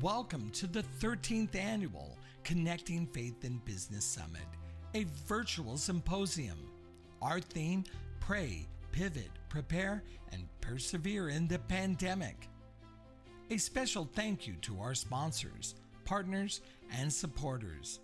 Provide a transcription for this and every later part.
Welcome to the 13th annual Connecting Faith and Business Summit, a virtual symposium. Our theme, pray, pivot, prepare, and persevere in the pandemic. A special thank you to our sponsors, partners, and supporters.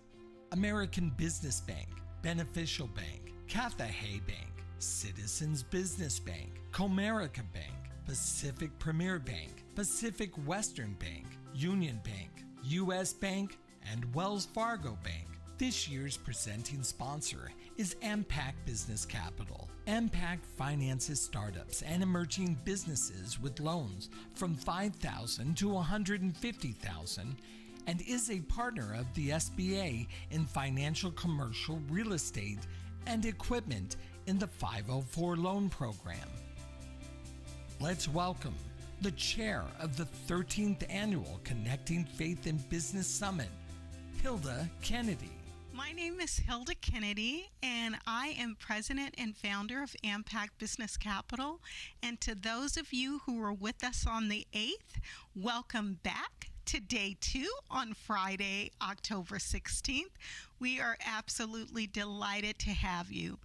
American Business Bank, Beneficial Bank, Cathay Bank, Citizens Business Bank, Comerica Bank, Pacific Premier Bank, Pacific Western Bank, Union Bank, U.S. Bank, and Wells Fargo Bank. This year's presenting sponsor is AMPAC Business Capital. AMPAC finances startups and emerging businesses with loans from $5,000 to $150,000 and is a partner of the SBA in financial commercial real estate and equipment in the 504 loan program. Let's welcome the chair of the 13th annual Connecting Faith and Business Summit, Hilda Kennedy. My name is Hilda Kennedy, and I am president and founder of AMPAC Business Capital. And to those of you who were with us on the 8th, welcome back to day 2 on Friday, October 16th. We are absolutely delighted to have you.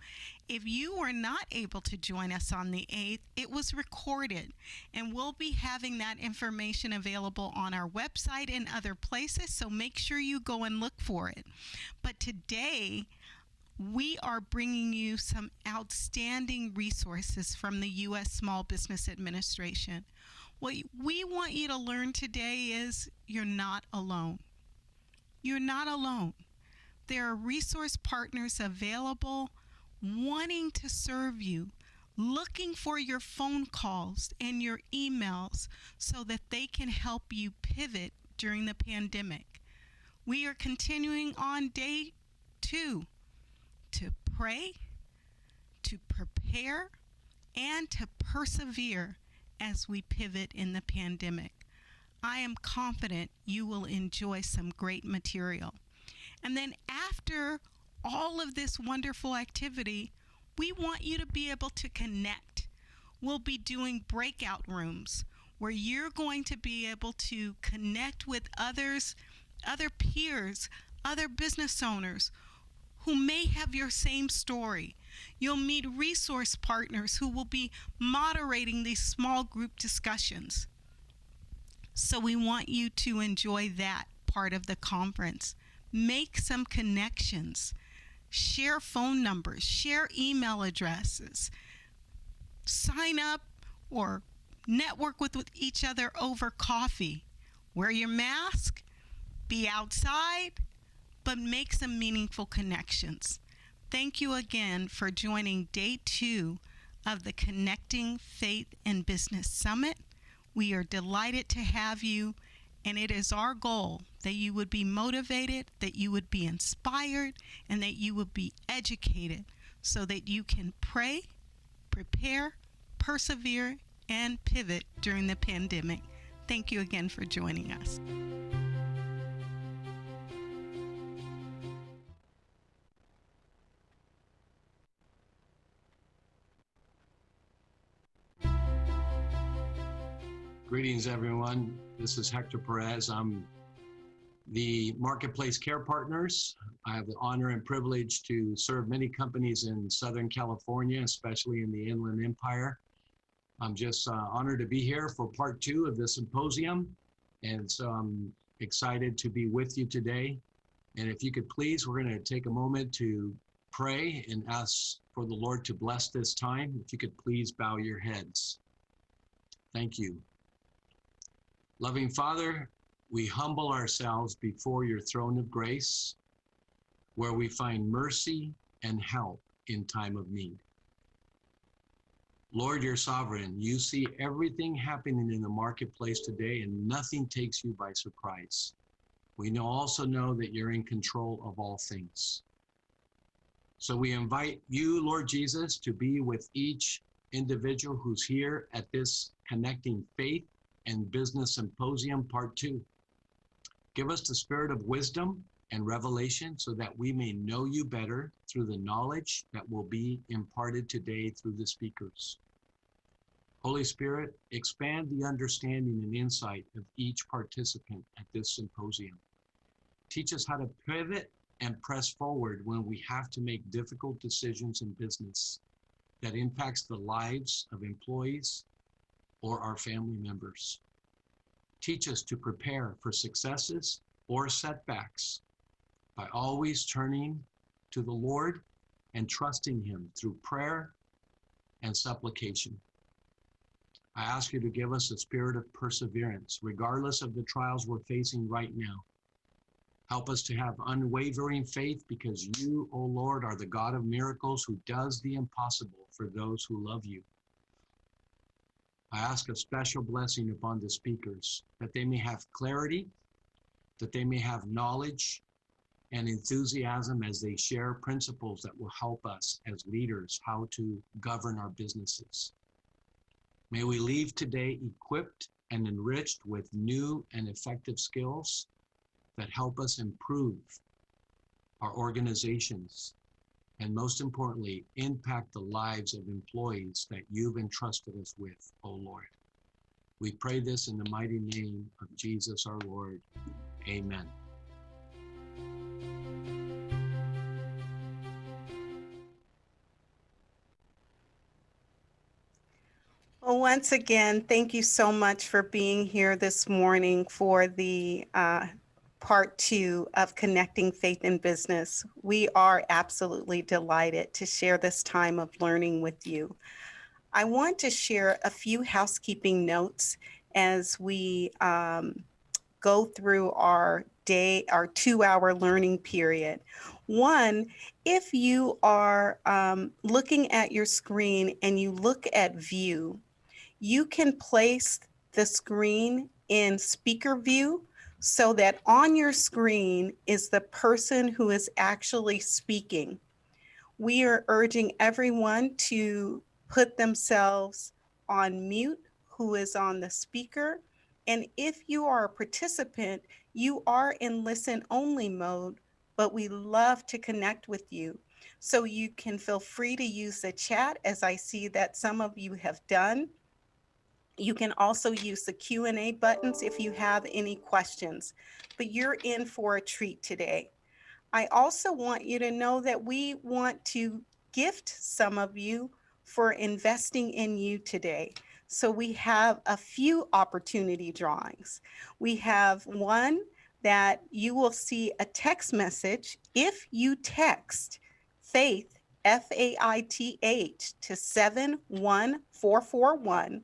If you were not able to join us on the 8th, it was recorded, and we'll be having that information available on our website and other places, so make sure you go and look for it. But today, we are bringing you some outstanding resources from the U.S. Small Business Administration. What we want you to learn today is you're not alone. You're not alone. There are resource partners available wanting to serve you, looking for your phone calls and your emails so that they can help you pivot during the pandemic. We are continuing on day 2 to pray, to prepare, and to persevere as we pivot in the pandemic. I am confident you will enjoy some great material. And then after all of this wonderful activity, we want you to be able to connect. We'll be doing breakout rooms where you're going to be able to connect with others, other peers, other business owners who may have your same story. You'll meet resource partners who will be moderating these small group discussions. So we want you to enjoy that part of the conference. Make some connections. Share phone numbers. Share email addresses. Sign up or network with each other over coffee. Wear your mask. Be outside. But make some meaningful connections. Thank you again for joining day 2 of the Connecting Faith and Business Summit. We are delighted to have you, and it is our goal that you would be motivated, that you would be inspired, and that you would be educated so that you can pray, prepare, persevere, and pivot during the pandemic. Thank you again for joining us. Greetings, everyone. This is Hector Perez. I'm the Marketplace Care Partners. I have the honor and privilege to serve many companies in Southern California, especially in the Inland Empire. I'm just honored to be here for part 2 of the symposium. And so I'm excited to be with you today. And if you could please, we're going to take a moment to pray and ask for the Lord to bless this time. If you could please bow your heads. Thank you. Loving Father, we humble ourselves before your throne of grace, where we find mercy and help in time of need. Lord, you're sovereign. You see everything happening in the marketplace today, and nothing takes you by surprise. We also know that you're in control of all things. So we invite you, Lord Jesus, to be with each individual who's here at this Connecting Faith and Business Symposium Part 2. Give us the spirit of wisdom and revelation so that we may know you better through the knowledge that will be imparted today through the speakers. Holy Spirit, expand the understanding and insight of each participant at this symposium. Teach us how to pivot and press forward when we have to make difficult decisions in business that impacts the lives of employees or our family members. Teach us to prepare for successes or setbacks by always turning to the Lord and trusting Him through prayer and supplication. I ask you to give us a spirit of perseverance, regardless of the trials we're facing right now. Help us to have unwavering faith because you, O Lord, are the God of miracles who does the impossible for those who love you. I ask a special blessing upon the speakers, that they may have clarity, that they may have knowledge and enthusiasm as they share principles that will help us as leaders how to govern our businesses. May we leave today equipped and enriched with new and effective skills that help us improve our organizations and, most importantly, impact the lives of employees that you've entrusted us with, O Lord. We pray this in the mighty name of Jesus our Lord. Amen. Well, once again, thank you so much for being here this morning for the part 2 of Connecting Faith and Business. We are absolutely delighted to share this time of learning with you. I want to share a few housekeeping notes as we go through our 2-hour learning period. One, if you are looking at your screen and you look at view, you can place the screen in speaker view so that on your screen is the person who is actually speaking. We are urging everyone to put themselves on mute who is on the speaker. And if you are a participant, you are in listen only mode, but we love to connect with you. So you can feel free to use the chat, as I see that some of you have done. You can also use the Q&A buttons if you have any questions, but you're in for a treat today. I also want you to know that we want to gift some of you for investing in you today. So we have a few opportunity drawings. We have one that you will see a text message. If you text FAITH, FAITH, to 71441,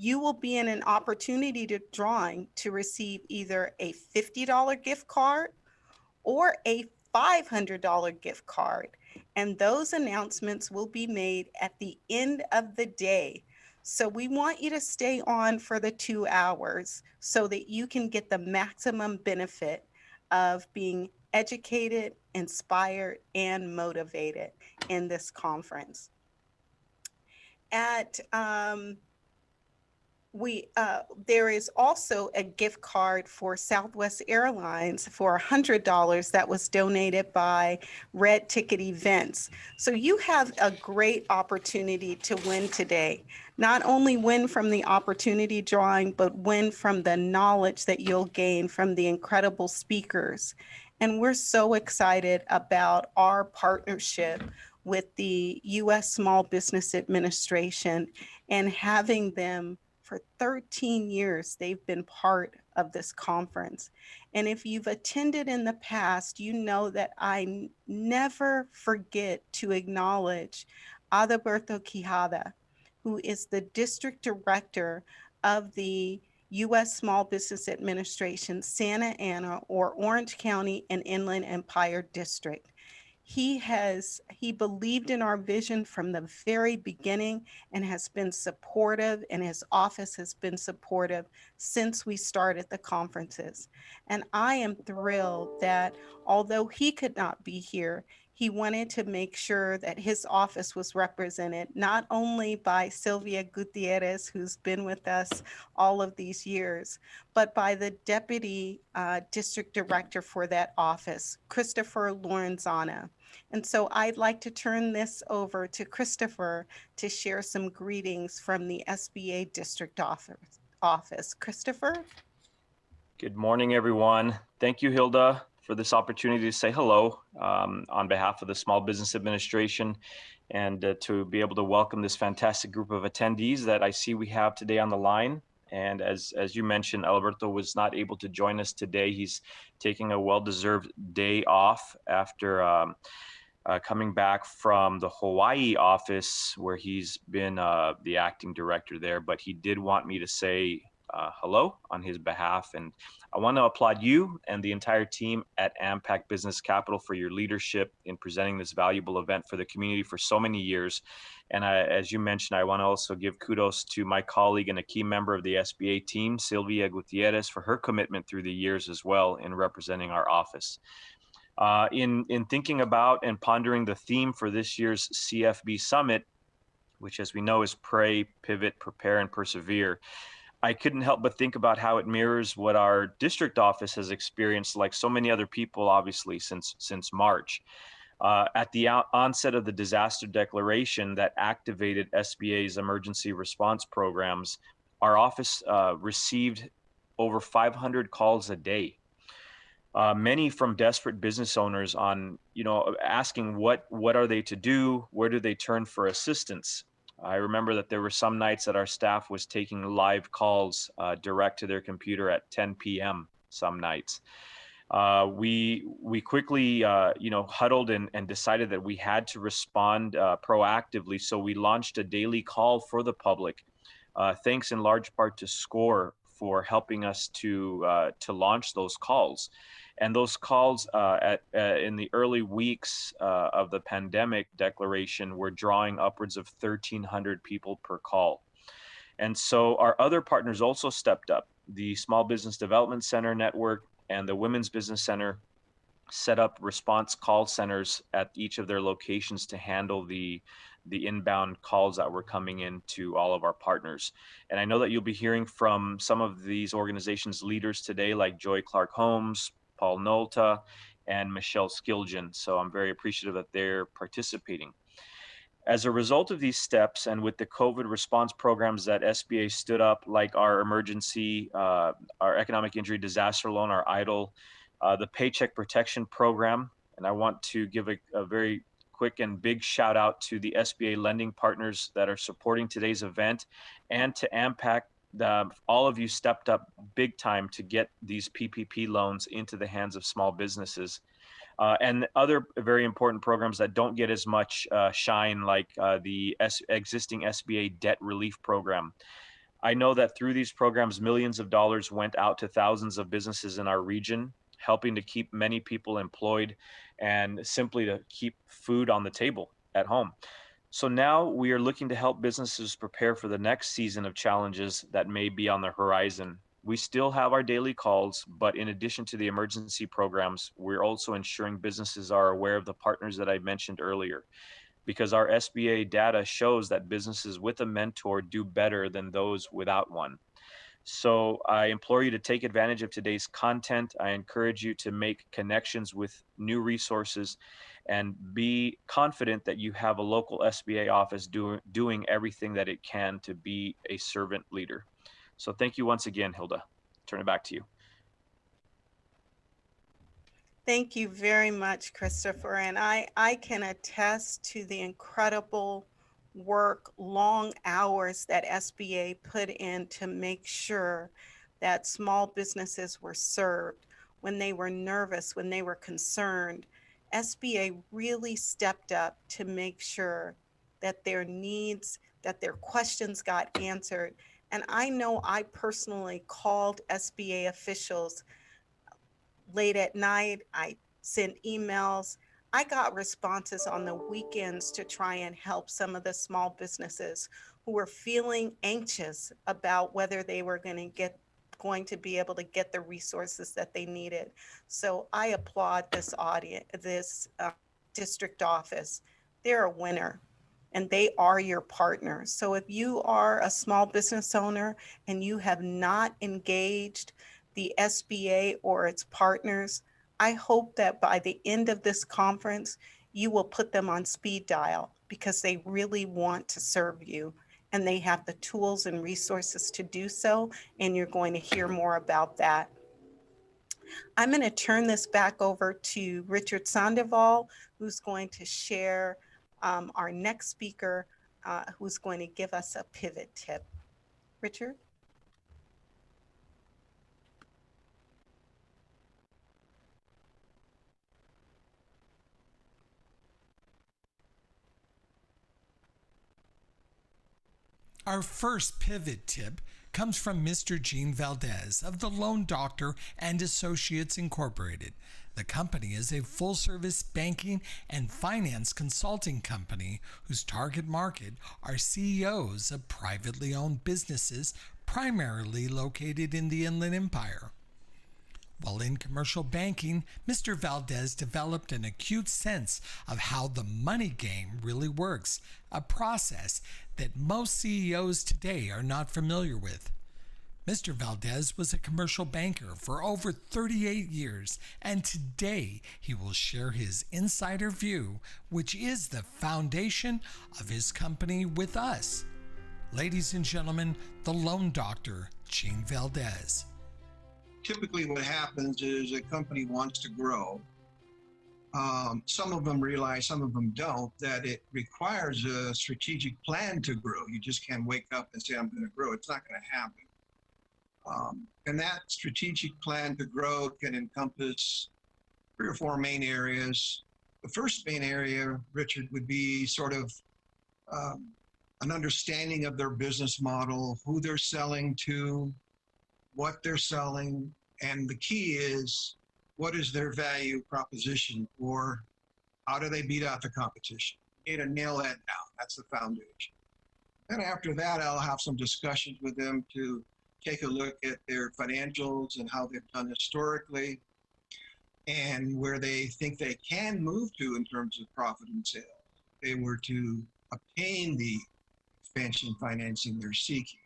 you will be in an opportunity to drawing to receive either a $50 gift card or a $500 gift card. And those announcements will be made at the end of the day. So we want you to stay on for the 2 hours so that you can get the maximum benefit of being educated, inspired, and motivated in this conference. There is also a gift card for Southwest Airlines for $100 that was donated by Red Ticket Events. So you have a great opportunity to win today. Not only win from the opportunity drawing, but win from the knowledge that you'll gain from the incredible speakers. And we're so excited about our partnership with the U.S. Small Business Administration and having them for 13 years. They've been part of this conference. And if you've attended in the past, you know that I never forget to acknowledge Adalberto Quijada, who is the district director of the U.S. Small Business Administration, Santa Ana or Orange County and Inland Empire District. He believed in our vision from the very beginning and has been supportive, and his office has been supportive since we started the conferences. And I am thrilled that although he could not be here, he wanted to make sure that his office was represented not only by Sylvia Gutierrez, who's been with us all of these years, but by the deputy district director for that office, Christopher Lorenzana. And so I'd like to turn this over to Christopher to share some greetings from the SBA District Office. Christopher? Good morning, everyone. Thank you, Hilda, for this opportunity to say hello on behalf of the Small Business Administration and to be able to welcome this fantastic group of attendees that I see we have today on the line. And as you mentioned, Alberto was not able to join us today. He's taking a well-deserved day off after coming back from the Hawaii office where he's been the acting director there. But he did want me to say hello on his behalf. And I want to applaud you and the entire team at AMPAC Business Capital for your leadership in presenting this valuable event for the community for so many years. And as you mentioned, I want to also give kudos to my colleague and a key member of the SBA team, Sylvia Gutierrez, for her commitment through the years as well in representing our office. In thinking about and pondering the theme for this year's CFB Summit, which as we know is Pray, Pivot, Prepare, and Persevere, I couldn't help but think about how it mirrors what our district office has experienced, like so many other people, obviously, since March. At the onset of the disaster declaration that activated SBA's emergency response programs, our office received over 500 calls a day. Many from desperate business owners on, asking what are they to do, where do they turn for assistance. I remember that there were some nights that our staff was taking live calls direct to their computer at 10 p.m. some nights. We quickly, huddled and decided that we had to respond proactively. So we launched a daily call for the public. Thanks in large part to SCORE for helping us to launch those calls. And those calls in the early weeks of the pandemic declaration were drawing upwards of 1,300 people per call. And so our other partners also stepped up. The Small Business Development Center Network and the Women's Business Center set up response call centers at each of their locations to handle the inbound calls that were coming in to all of our partners. And I know that you'll be hearing from some of these organizations' leaders today, like Joy Clark Holmes, Paul Nolta, and Michelle Skilgen. So I'm very appreciative that they're participating. As a result of these steps and with the COVID response programs that SBA stood up, like our emergency, our economic injury disaster loan, our EIDL, the Paycheck Protection Program, and I want to give a very quick and big shout out to the SBA lending partners that are supporting today's event and to AMPAC. All of you stepped up big time to get these PPP loans into the hands of small businesses. And other very important programs that don't get as much shine, like the existing SBA debt relief program. I know that through these programs, millions of dollars went out to thousands of businesses in our region, helping to keep many people employed and simply to keep food on the table at home. So now we are looking to help businesses prepare for the next season of challenges that may be on the horizon. We still have our daily calls, but in addition to the emergency programs, we're also ensuring businesses are aware of the partners that I mentioned earlier, because our SBA data shows that businesses with a mentor do better than those without one. So I implore you to take advantage of today's content. I encourage you to make connections with new resources and be confident that you have a local SBA office doing everything that it can to be a servant leader. So thank you once again, Hilda. Turn it back to you. Thank you very much, Christopher. And I can attest to the incredible work, long hours that SBA put in to make sure that small businesses were served when they were nervous, when they were concerned. SBA really stepped up to make sure that their needs, that their questions got answered. And I know I personally called SBA officials late at night. I sent emails. I got responses on the weekends to try and help some of the small businesses who were feeling anxious about whether they were going to be able to get the resources that they needed. So I applaud this district office. They're a winner and they are your partner. So if you are a small business owner and you have not engaged the SBA or its partners, I hope that by the end of this conference, you will put them on speed dial because they really want to serve you and they have the tools and resources to do so. And you're going to hear more about that. I'm going to turn this back over to Richard Sandoval, who's going to share our next speaker, who's going to give us a pivot tip. Richard? Our first pivot tip comes from Mr. Gene Valdez of the Loan Doctor and Associates Incorporated. The company is a full-service banking and finance consulting company whose target market are CEOs of privately owned businesses primarily located in the Inland Empire. While in commercial banking, Mr. Valdez developed an acute sense of how the money game really works, a process that most CEOs today are not familiar with. Mr. Valdez was a commercial banker for over 38 years, and today he will share his insider view, which is the foundation of his company, with us. Ladies and gentlemen, the Loan Doctor, Gene Valdez. Typically what happens is a company wants to grow. Some of them realize, some of them don't, that it requires a strategic plan to grow. You just can't wake up and say, I'm going to grow. It's not going to happen. And that strategic plan to grow can encompass 3 or 4 main areas. The first main area, Richard, would be sort of an understanding of their business model, who they're selling to, what they're selling, and the key is, what is their value proposition, or how do they beat out the competition? You need to nail that down. That's the foundation. Then after that, I'll have some discussions with them to take a look at their financials and how they've done historically and where they think they can move to in terms of profit and sales. If they were to obtain the expansion financing they're seeking.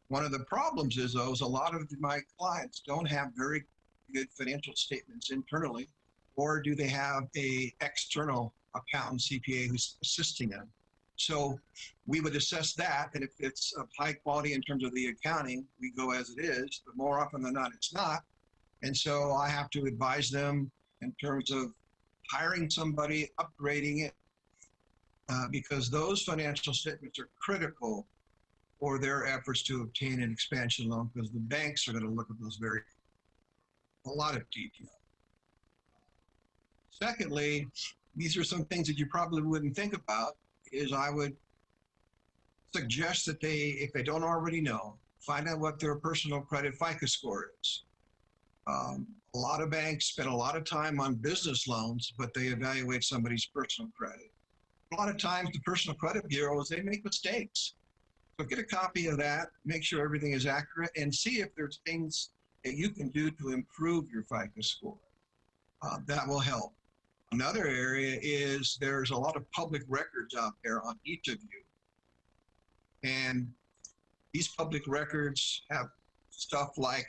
One of the problems is, though, is a lot of my clients don't have very good financial statements internally, or do they have a external accountant, CPA, who's assisting them? So we would assess that, and if it's of high quality in terms of the accounting, we go as it is, but more often than not, it's not. And so I have to advise them in terms of hiring somebody, upgrading it, because those financial statements are critical for their efforts to obtain an expansion loan, because the banks are going to look at those a lot of detail. Secondly, these are some things that you probably wouldn't think about, is I would suggest that they, if they don't already know, find out what their personal credit FICO score is. A lot of banks spend a lot of time on business loans, but they evaluate somebody's personal credit. A lot of times the personal credit bureaus, they make mistakes. So get a copy of that, make sure everything is accurate, and see if there's things that you can do to improve your FICO score. That will help. Another area is there's a lot of public records out there on each of you. And these public records have stuff like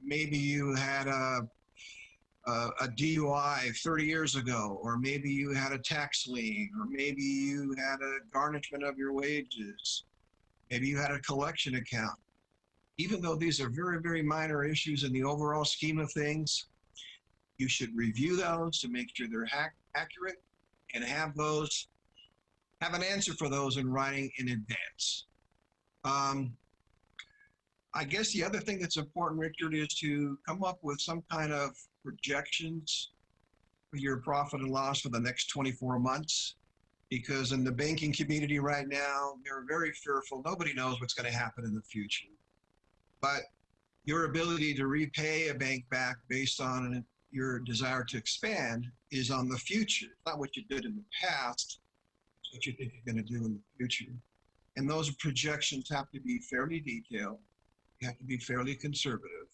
maybe you had a DUI 30 years ago, or maybe you had a tax lien, or maybe you had a garnishment of your wages. Maybe you had a collection account. Even though these are very, very minor issues in the overall scheme of things, you should review those to make sure they're accurate and have an answer for those in writing in advance. I guess the other thing that's important, Richard, is to come up with some kind of projections for your profit and loss for the next 24 months. Because in the banking community right now, they're very fearful. Nobody knows what's going to happen in the future. But your ability to repay a bank back based on your desire to expand is on the future. It's not what you did in the past. It's what you think you're going to do in the future. And those projections have to be fairly detailed. You have to be fairly conservative.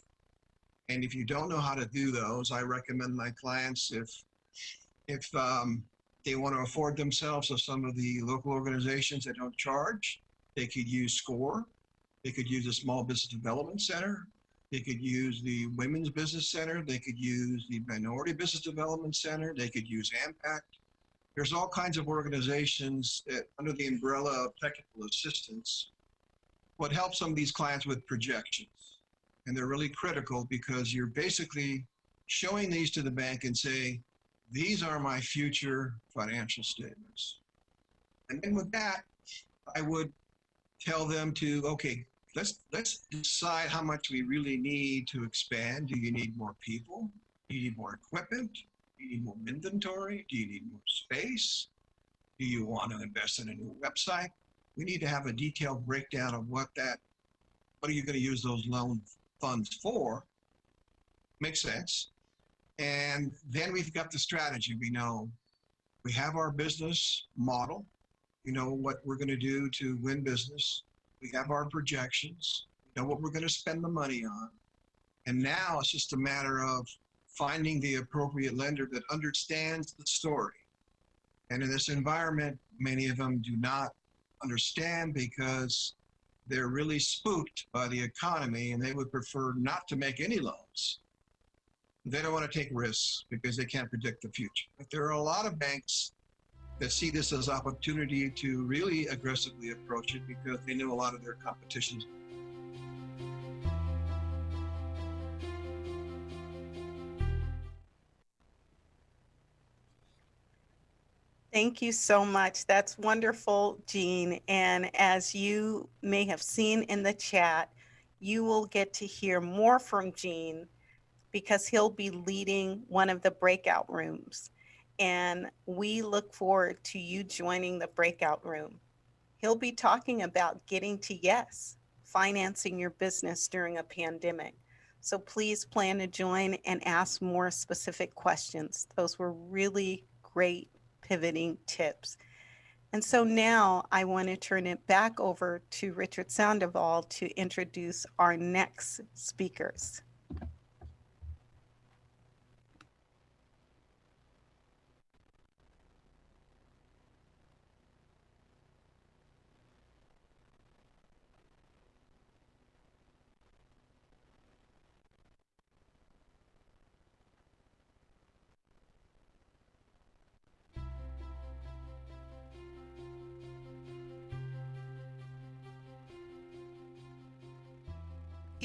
And if you don't know how to do those, I recommend my clients, if they want to afford themselves of some of the local organizations that don't charge, they could use SCORE. They could use the Small Business Development Center. They could use the Women's Business Center. They could use the Minority Business Development Center. They could use AMPACT. There's all kinds of organizations that, under the umbrella of technical assistance, what helps some of these clients with projections. And they're really critical because you're basically showing these to the bank and say, these are my future financial statements. And then with that, I would tell them to, okay, let's decide how much we really need to expand. Do you need more people? Do you need more equipment? Do you need more inventory? Do you need more space? Do you want to invest in a new website? We need to have a detailed breakdown of what are you going to use those loan funds for? Makes sense. And then we've got the strategy. We know we have our business model. We know what we're going to do to win business. We have our projections. We know what we're going to spend the money on. And now it's just a matter of finding the appropriate lender that understands the story. And in this environment, many of them do not understand because they're really spooked by the economy and they would prefer not to make any loans. They don't want to take risks because they can't predict the future. But there are a lot of banks that see this as opportunity to really aggressively approach it because they know a lot of their competition. Thank you so much. That's wonderful, Jean. And as you may have seen in the chat, you will get to hear more from Jean because he'll be leading one of the breakout rooms. And we look forward to you joining the breakout room. He'll be talking about getting to yes, financing your business during a pandemic. So please plan to join and ask more specific questions. Those were really great pivoting tips. And so now I want to turn it back over to Richard Sandoval to introduce our next speakers.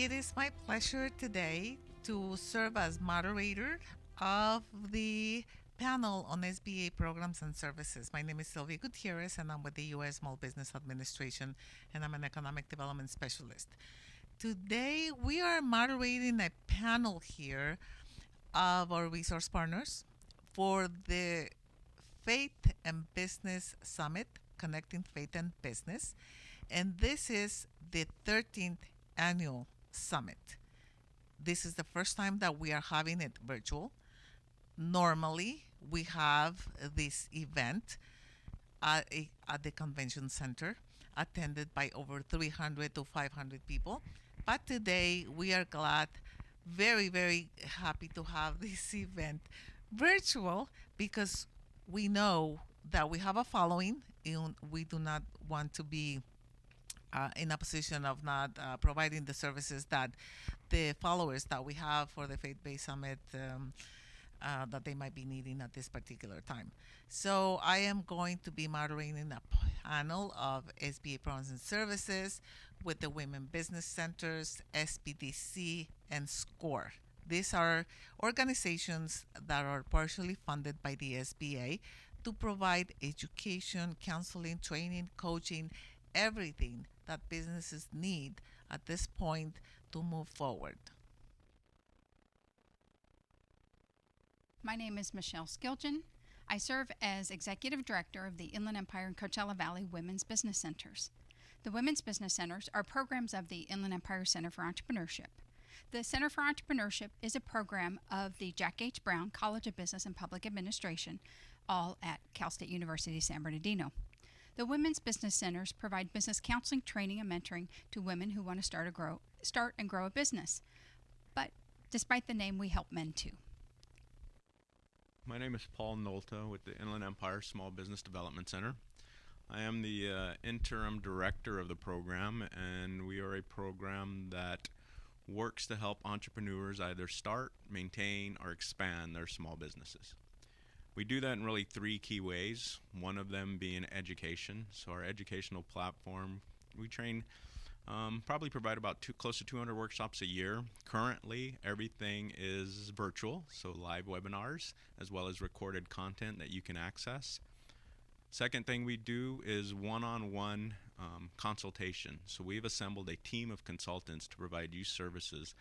It is my pleasure today to serve as moderator of the panel on SBA programs and services. My name is Sylvia Gutierrez and I'm with the U.S. Small Business Administration and I'm an economic development specialist. Today we are moderating a panel here of our resource partners for the Faith and Business Summit, Connecting Faith and Business. And this is the 13th annual summit. This is the first time that we are having it virtual. Normally, we have this event at the convention center, attended by over 300 to 500 people. But today, we are glad, very, very happy to have this event virtual because we know that we have a following and we do not want to be in a position of not providing the services that the followers that we have for the Faith-Based Summit that they might be needing at this particular time. So I am going to be moderating a panel of SBA programs and services with the Women Business Centers, SBDC, and SCORE. These are organizations that are partially funded by the SBA to provide education, counseling, training, coaching, everything that businesses need at this point to move forward. My name is Michelle Skilgen. I serve as Executive Director of the Inland Empire and Coachella Valley Women's Business Centers. The Women's Business Centers are programs of the Inland Empire Center for Entrepreneurship. The Center for Entrepreneurship is a program of the Jack H. Brown College of Business and Public Administration, all at Cal State University, San Bernardino. The Women's Business Centers provide business counseling, training, and mentoring to women who want to start and grow a business. But despite the name, we help men too. My name is Paul Nolta with the Inland Empire Small Business Development Center. I am the interim director of the program, and we are a program that works to help entrepreneurs either start, maintain, or expand their small businesses. We do that in really three key ways, one of them being education. So our educational platform, we train, probably provide about close to 200 workshops a year. Currently, everything is virtual, so live webinars, as well as recorded content that you can access. Second thing we do is one-on-one consultation. So we've assembled a team of consultants to provide you services,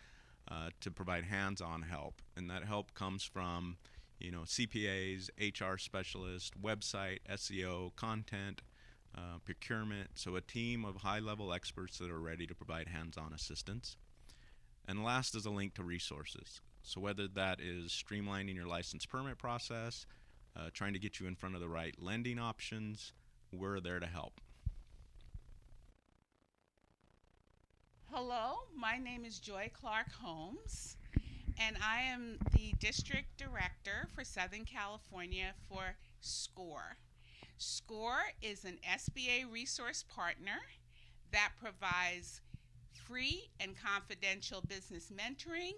to provide hands-on help. And that help comes from CPAs, HR specialists, website, SEO, content, procurement. So a team of high-level experts that are ready to provide hands-on assistance. And last is a link to resources. So whether that is streamlining your license permit process, trying to get you in front of the right lending options, we're there to help. Hello, my name is Joy Clark Holmes, and I am the District Director for Southern California for SCORE. SCORE is an SBA resource partner that provides free and confidential business mentoring,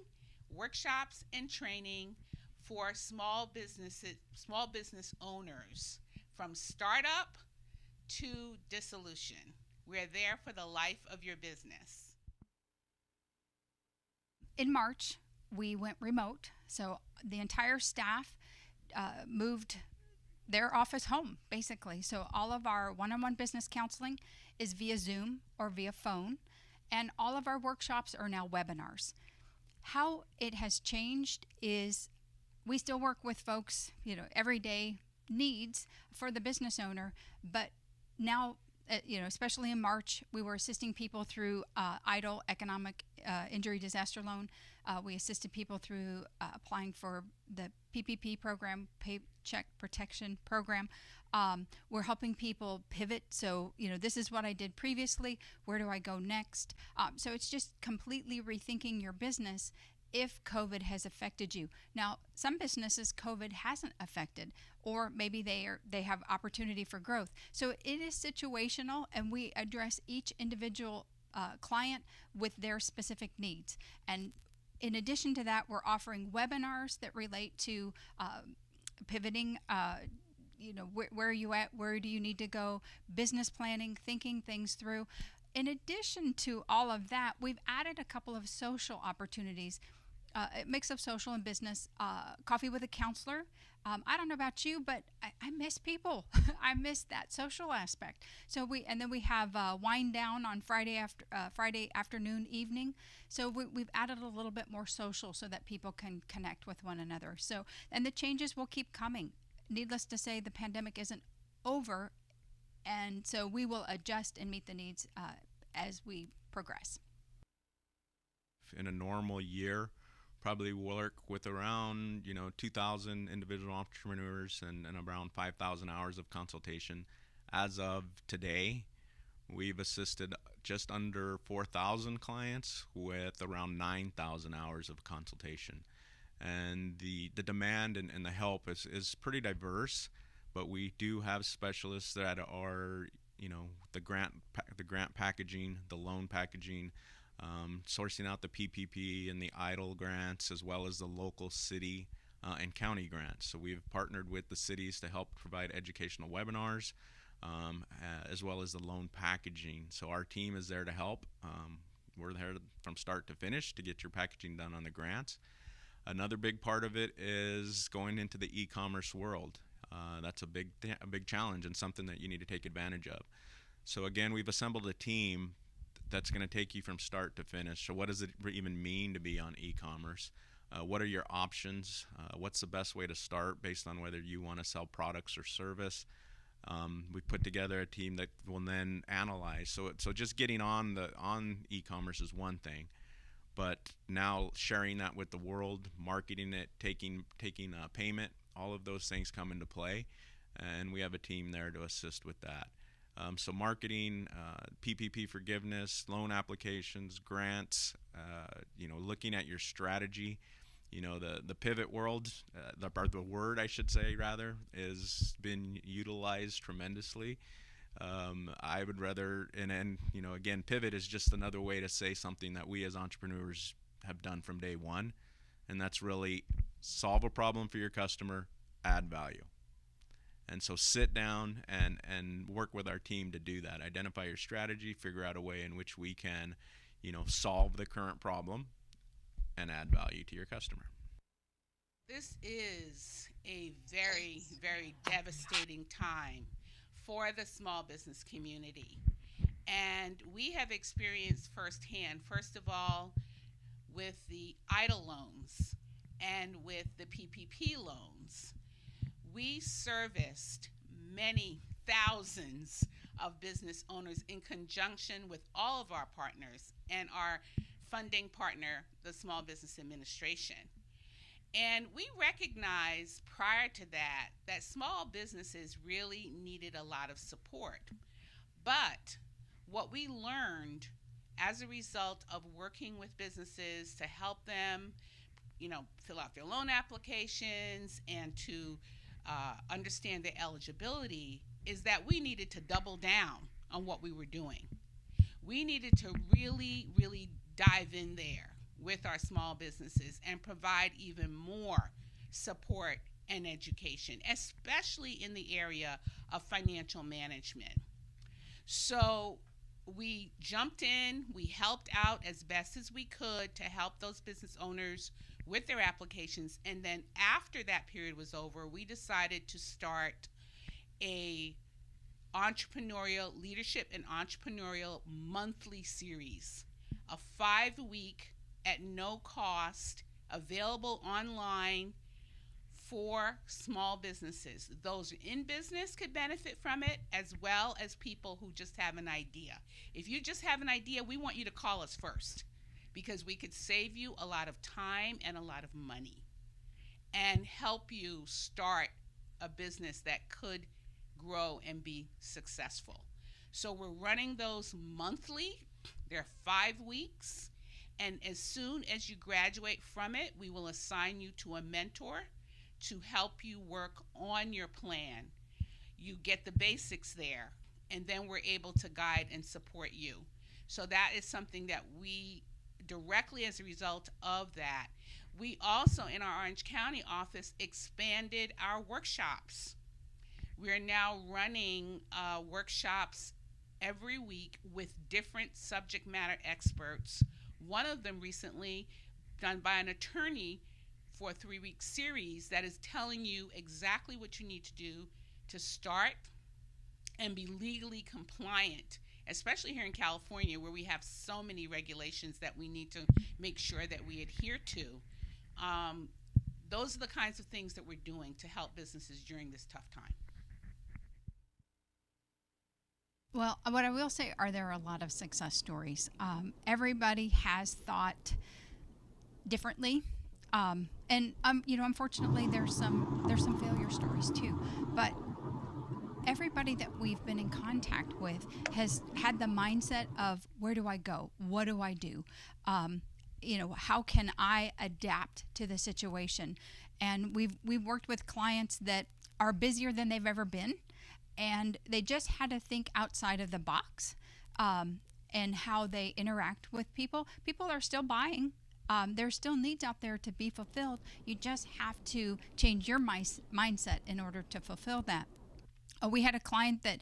workshops, and training for small business owners from startup to dissolution. We're there for the life of your business. In March, we went remote, so the entire staff moved their office home, basically. So all of our one-on-one business counseling is via Zoom or via phone, and all of our workshops are now webinars. How it has changed is we still work with folks, everyday needs for the business owner, but now, especially in March, we were assisting people through EIDL, Economic Injury Disaster Loan. We assisted people through applying for the PPP program, Paycheck Protection Program. We're helping people pivot. So, this is what I did previously. Where do I go next? So it's just completely rethinking your business if COVID has affected you. Now, some businesses COVID hasn't affected, or maybe they have opportunity for growth. So it is situational, and we address each individual client with their specific needs. And in addition to that, we're offering webinars that relate to pivoting, where are you at, where do you need to go, business planning, thinking things through. In addition to all of that, we've added a couple of social opportunities, a mix of social and business, coffee with a counselor. I don't know about you, but I miss people. I miss that social aspect. So we have wind down on Friday afternoon, evening. So we've added a little bit more social so that people can connect with one another. So, and the changes will keep coming. Needless to say, the pandemic isn't over, and so we will adjust and meet the needs as we progress. In a normal year, probably work with around 2,000 individual entrepreneurs and around 5,000 hours of consultation. As of today, we've assisted just under 4,000 clients with around 9,000 hours of consultation. And the demand and the help is pretty diverse, but we do have specialists that are the grant packaging, the loan packaging, sourcing out the PPP and the EIDL grants, as well as the local city and county grants. So we've partnered with the cities to help provide educational webinars, as well as the loan packaging. So our team is there to help. We're there from start to finish to get your packaging done on the grants. Another big part of it is going into the e-commerce world. That's a big challenge and something that you need to take advantage of. So again, we've assembled a team that's going to take you from start to finish. So what does it even mean to be on e-commerce? What are your options? What's the best way to start based on whether you want to sell products or service? We put together a team that will then analyze. So just getting on e-commerce is one thing, but now sharing that with the world, marketing it, taking payment, all of those things come into play, and we have a team there to assist with that. So marketing, PPP forgiveness, loan applications, grants, looking at your strategy. The pivot world, the word I should say rather, has been utilized tremendously. I would rather, again, pivot is just another way to say something that we as entrepreneurs have done from day one, and that's really solve a problem for your customer, add value. And so sit down and work with our team to do that. Identify your strategy, figure out a way in which we can, solve the current problem and add value to your customer. This is a very, very devastating time for the small business community. And we have experienced firsthand, first of all, with the EIDL loans and with the PPP loans. We serviced many thousands of business owners in conjunction with all of our partners and our funding partner, the Small Business Administration. And we recognized prior to that small businesses really needed a lot of support. But what we learned as a result of working with businesses to help them, fill out their loan applications and to understand their eligibility, is that we needed to double down on what we were doing. We needed to really, really dive in there with our small businesses and provide even more support and education, especially in the area of financial management. So we jumped in, we helped out as best as we could to help those business owners with their applications. And then after that period was over, we decided to start a entrepreneurial leadership and entrepreneurial monthly series, a 5-week at no cost, available online for small businesses. Those in business could benefit from it, as well as people who just have an idea. If you just have an idea, we want you to call us first, because we could save you a lot of time and a lot of money and help you start a business that could grow and be successful. So we're running those monthly. They're 5 weeks. And as soon as you graduate from it, we will assign you to a mentor to help you work on your plan. You get the basics there, and then we're able to guide and support you. So that is something that we directly, as a result of that, we also in our Orange County office expanded our workshops. We're now running workshops every week with different subject matter experts. One of them recently done by an attorney for a 3-week series that is telling you exactly what you need to do to start and be legally compliant, especially here in California, where we have so many regulations that we need to make sure that we adhere to. Those are the kinds of things that we're doing to help businesses during this tough time. Well, what I will say are there are a lot of success stories. Everybody has thought differently, and unfortunately, there's some failure stories too. But everybody that we've been in contact with has had the mindset of, where do I go? What do I do? How can I adapt to the situation? And we've worked with clients that are busier than they've ever been, and they just had to think outside of the box and how they interact with people. People are still buying. There's still needs out there to be fulfilled. You just have to change your mindset in order to fulfill that. We had a client that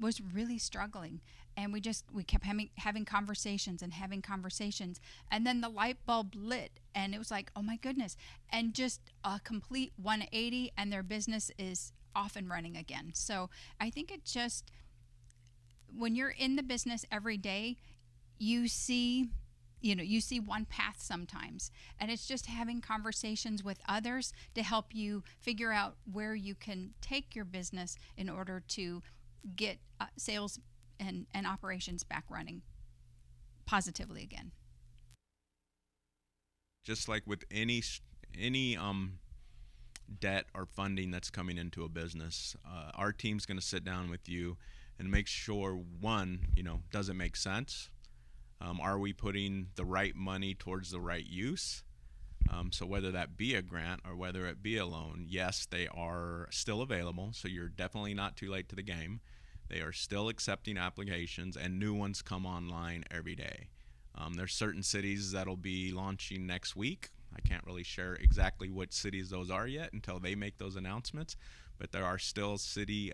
was really struggling, and we kept having conversations, and then the light bulb lit, and it was like, oh my goodness, and just a complete 180, and their business is off and running again. So I think it just, when you're in the business every day, you see one path sometimes, and it's just having conversations with others to help you figure out where you can take your business in order to get sales and operations back running positively again. Just like with any debt or funding that's coming into a business, our team's going to sit down with you and make sure, one, does it make sense? Are we putting the right money towards the right use? So whether that be a grant or whether it be a loan, yes, they are still available. So you're definitely not too late to the game. They are still accepting applications, and new ones come online every day. There's certain cities that'll be launching next week. I can't really share exactly what cities those are yet until they make those announcements. but there are still city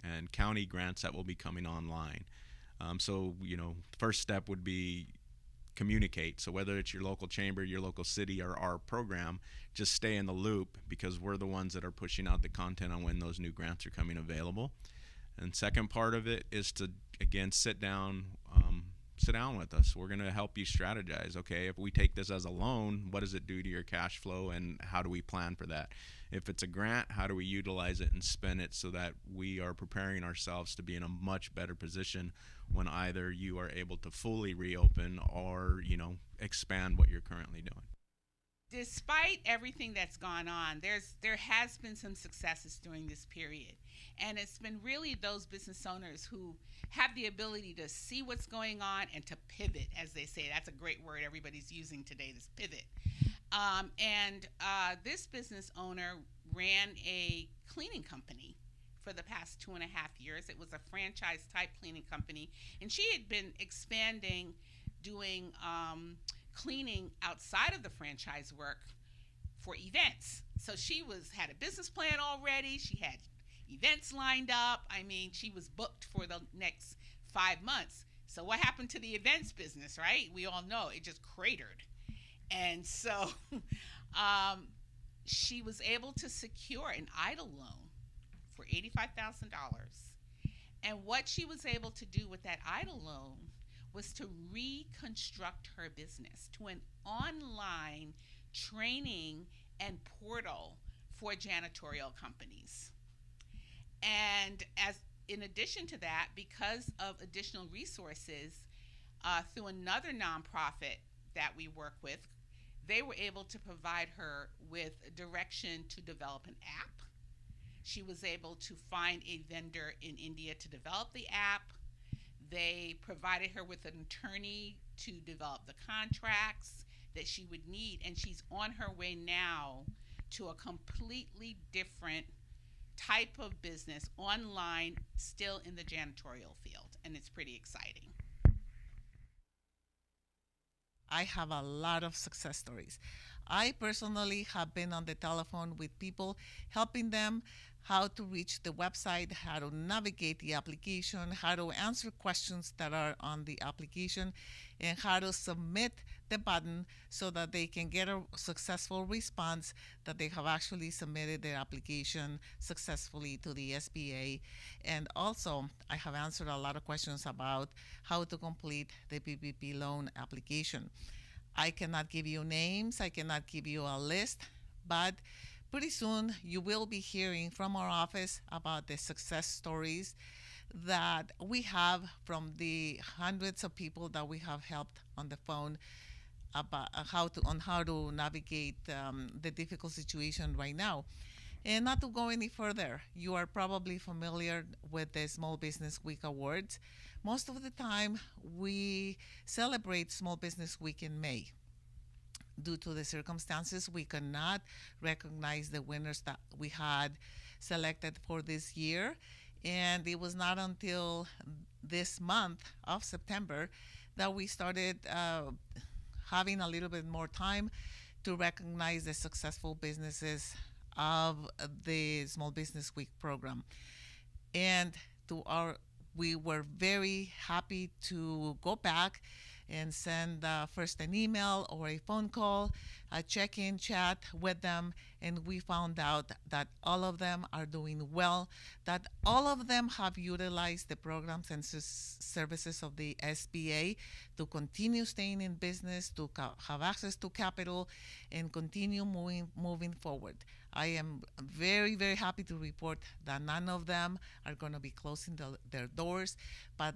and county grants that will be coming online. So, first step would be communicate. So whether it's your local chamber, your local city, or our program, just stay in the loop, because we're the ones that are pushing out the content on when those new grants are coming available. And second part of it is to, again, sit down with us. We're going to help you strategize. Okay, if we take this as a loan, what does it do to your cash flow, and how do we plan for that? If it's a grant, how do we utilize it and spend it so that we are preparing ourselves to be in a much better position when either you are able to fully reopen or, expand what you're currently doing. Despite everything that's gone on, there has been some successes during this period. And it's been really those business owners who have the ability to see what's going on and to pivot, as they say. That's a great word everybody's using today, this pivot. This business owner ran a cleaning company for the past 2.5 years. It was a franchise type cleaning company, and she had been expanding, doing cleaning outside of the franchise work for events. So she had a business plan already. She had events lined up. I mean, she was booked for the next 5 months. So what happened to the events business, right? We all know it just cratered. And so she was able to secure an EIDL loan for $85,000. And what she was able to do with that EIDL loan was to reconstruct her business to an online training and portal for janitorial companies. And in addition to that, because of additional resources through another nonprofit that we work with, they were able to provide her with direction to develop an app. She was able to find a vendor in India to develop the app. They provided her with an attorney to develop the contracts that she would need, and she's on her way now to a completely different type of business online, still in the janitorial field, and it's pretty exciting. I have a lot of success stories. I personally have been on the telephone with people, helping them how to reach the website, how to navigate the application, how to answer questions that are on the application, and how to submit the button so that they can get a successful response that they have actually submitted their application successfully to the SBA. And also, I have answered a lot of questions about how to complete the PPP loan application. I cannot give you names, I cannot give you a list, but pretty soon you will be hearing from our office about the success stories that we have from the hundreds of people that we have helped on the phone about how to navigate the difficult situation right now. And not to go any further, you are probably familiar with the Small Business Week Awards. Most of the time, we celebrate Small Business Week in May. Due to the circumstances, we cannot recognize the winners that we had selected for this year. And it was not until this month of September that we started having a little bit more time to recognize the successful businesses of the Small Business Week program. And we were very happy to go back and send first an email or a phone call, a check-in chat with them, and we found out that all of them are doing well, that all of them have utilized the programs and services of the SBA to continue staying in business, to have access to capital, and continue moving forward. I am very, very happy to report that none of them are going to be closing their doors, but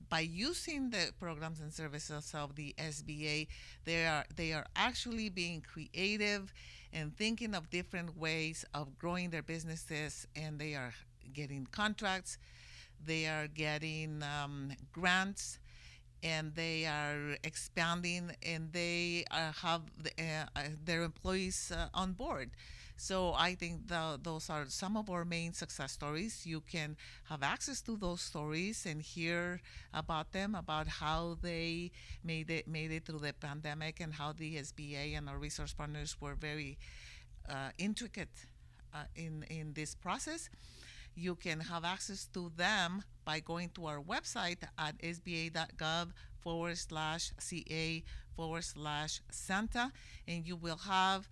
by using the programs and services of the SBA, they are actually being creative and thinking of different ways of growing their businesses, and they are getting contracts, they are getting grants, and they are expanding, and they have their employees on board. So I think those are some of our main success stories. You can have access to those stories and hear about them, about how they made it through the pandemic, and how the SBA and our resource partners were very intricate in this process. You can have access to them by going to our website at sba.gov/ca/Santa, and you will have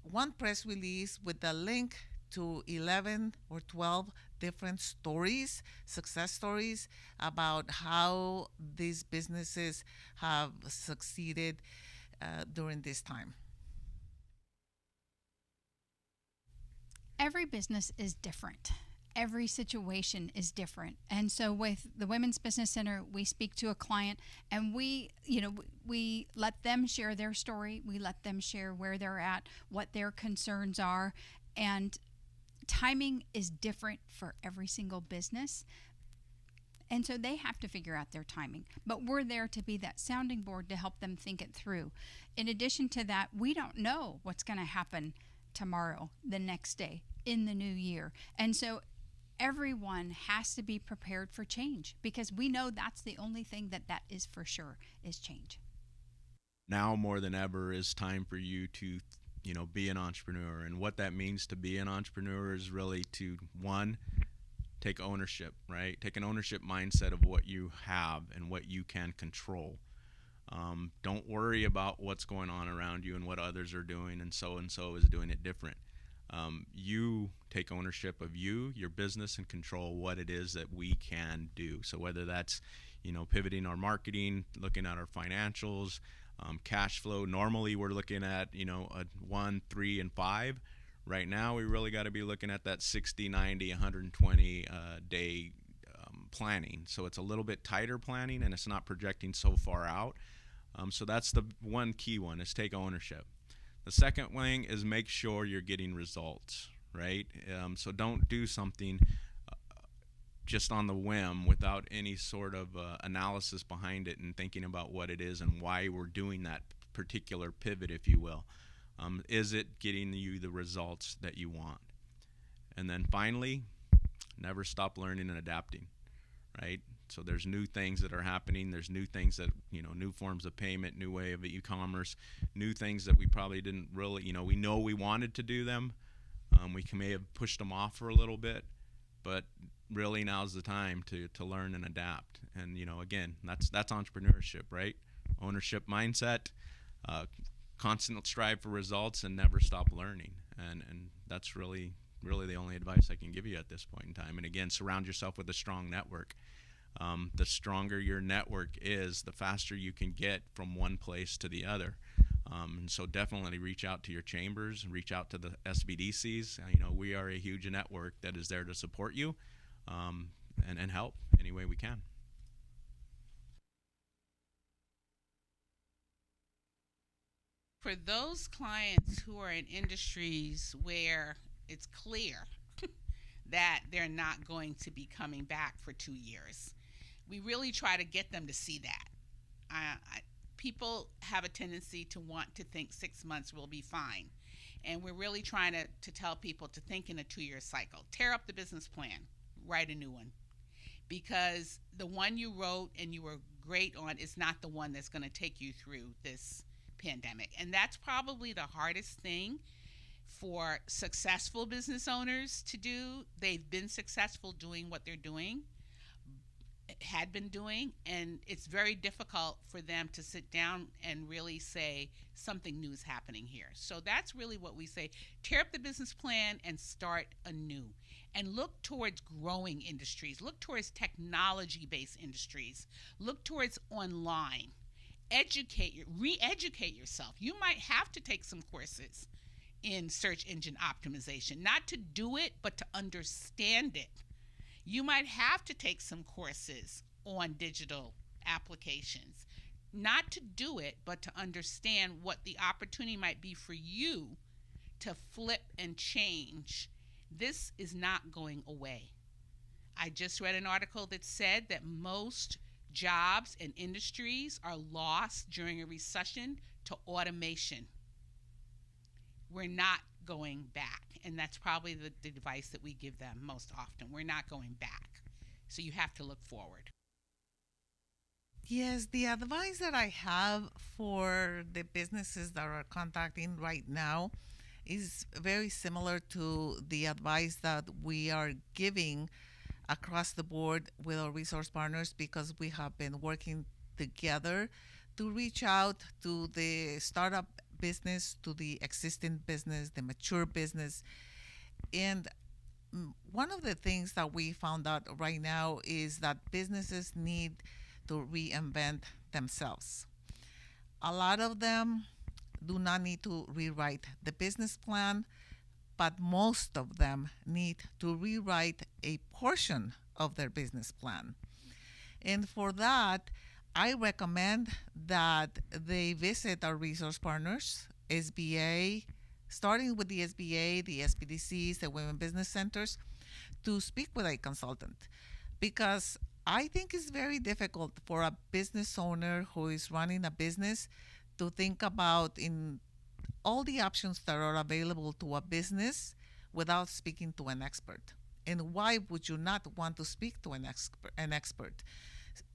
one press release with the link to 11 or 12 different stories, success stories about how these businesses have succeeded during this time. Every business is different. Every situation is different. And so with the Women's Business Center, we speak to a client and we let them share their story. We let them share where they're at, what their concerns are. And timing is different for every single business. And so they have to figure out their timing. But we're there to be that sounding board to help them think it through. In addition to that, we don't know what's going to happen tomorrow, the next day, in the new year. And so everyone has to be prepared for change, because we know that's the only thing that is for sure is change. Now more than ever is time for you to, be an entrepreneur. And what that means to be an entrepreneur is really to, one, take ownership, right? Take an ownership mindset of what you have and what you can control. Don't worry about what's going on around you and what others are doing and so is doing it different. You take ownership of your business, and control what it is that we can do. So whether that's, pivoting our marketing, looking at our financials, cash flow. Normally we're looking at, a 1, 3, and 5. Right now we really got to be looking at that 60, 90, 120 day planning. So it's a little bit tighter planning, and it's not projecting so far out. So that's the one key one, is take ownership. The second thing is make sure you're getting results, right? So don't do something just on the whim without any sort of analysis behind it and thinking about what it is and why we're doing that particular pivot, if you will. Is it getting you the results that you want? And then finally, never stop learning and adapting, right? So there's new things that are happening. There's new things that, new forms of payment, new way of e-commerce, new things that we probably didn't really, we know we wanted to do them. We may have pushed them off for a little bit, but really now's the time to learn and adapt. And, again, that's entrepreneurship, right? Ownership mindset, constant strive for results, and never stop learning. And that's really the only advice I can give you at this point in time. And again, surround yourself with a strong network. The stronger your network is, the faster you can get from one place to the other. And so definitely reach out to your chambers, reach out to the SBDCs. We are a huge network that is there to support you and help any way we can. For those clients who are in industries where it's clear that they're not going to be coming back for 2 years, we really try to get them to see that. People have a tendency to want to think 6 months will be fine. And we're really trying to tell people to think in a 2-year cycle. Tear up the business plan, write a new one. Because the one you wrote and you were great on is not the one that's going to take you through this pandemic. And that's probably the hardest thing for successful business owners to do. They've been successful doing what they're doing, had been doing, and it's very difficult for them to sit down and really say something new is happening here. So that's really what we say. Tear up the business plan and start anew, and look towards growing industries, look towards technology-based industries, look towards online. Re-educate yourself. You might have to take some courses in search engine optimization, not to do it, but to understand it. You might have to take some courses on digital applications, not to do it, but to understand what the opportunity might be for you to flip and change. This is not going away. I just read an article that said that most jobs and industries are lost during a recession to automation. We're not going back, and that's probably the advice that we give them most often. We're not going back, so you have to look forward. Yes, the advice that I have for the businesses that are contacting right now is very similar to the advice that we are giving across the board with our resource partners, because we have been working together to reach out to the startup business, to the existing business, the mature business. And one of the things that we found out right now is that businesses need to reinvent themselves. A lot of them do not need to rewrite the business plan, but most of them need to rewrite a portion of their business plan. And for that, I recommend that they visit our resource partners, SBA, starting with the SBA, the SBDCs, the Women Business Centers, to speak with a consultant. Because I think it's very difficult for a business owner who is running a business to think about in all the options that are available to a business without speaking to an expert. And why would you not want to speak to an expert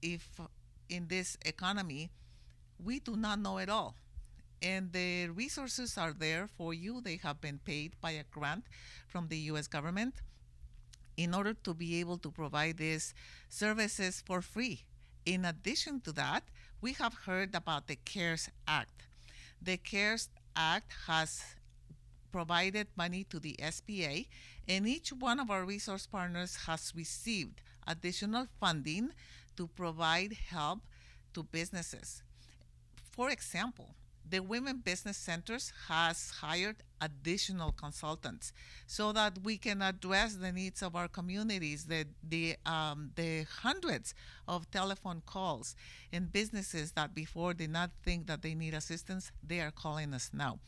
if in this economy we do not know it all? And the resources are there for you. They have been paid by a grant from the US government in order to be able to provide these services for free. In addition to that, we have heard about the CARES Act. The CARES Act has provided money to the SBA, and each one of our resource partners has received additional funding to provide help to businesses. For example, the Women Business Centers has hired additional consultants so that we can address the needs of our communities, the hundreds of telephone calls and businesses that before did not think that they need assistance, they are calling us now.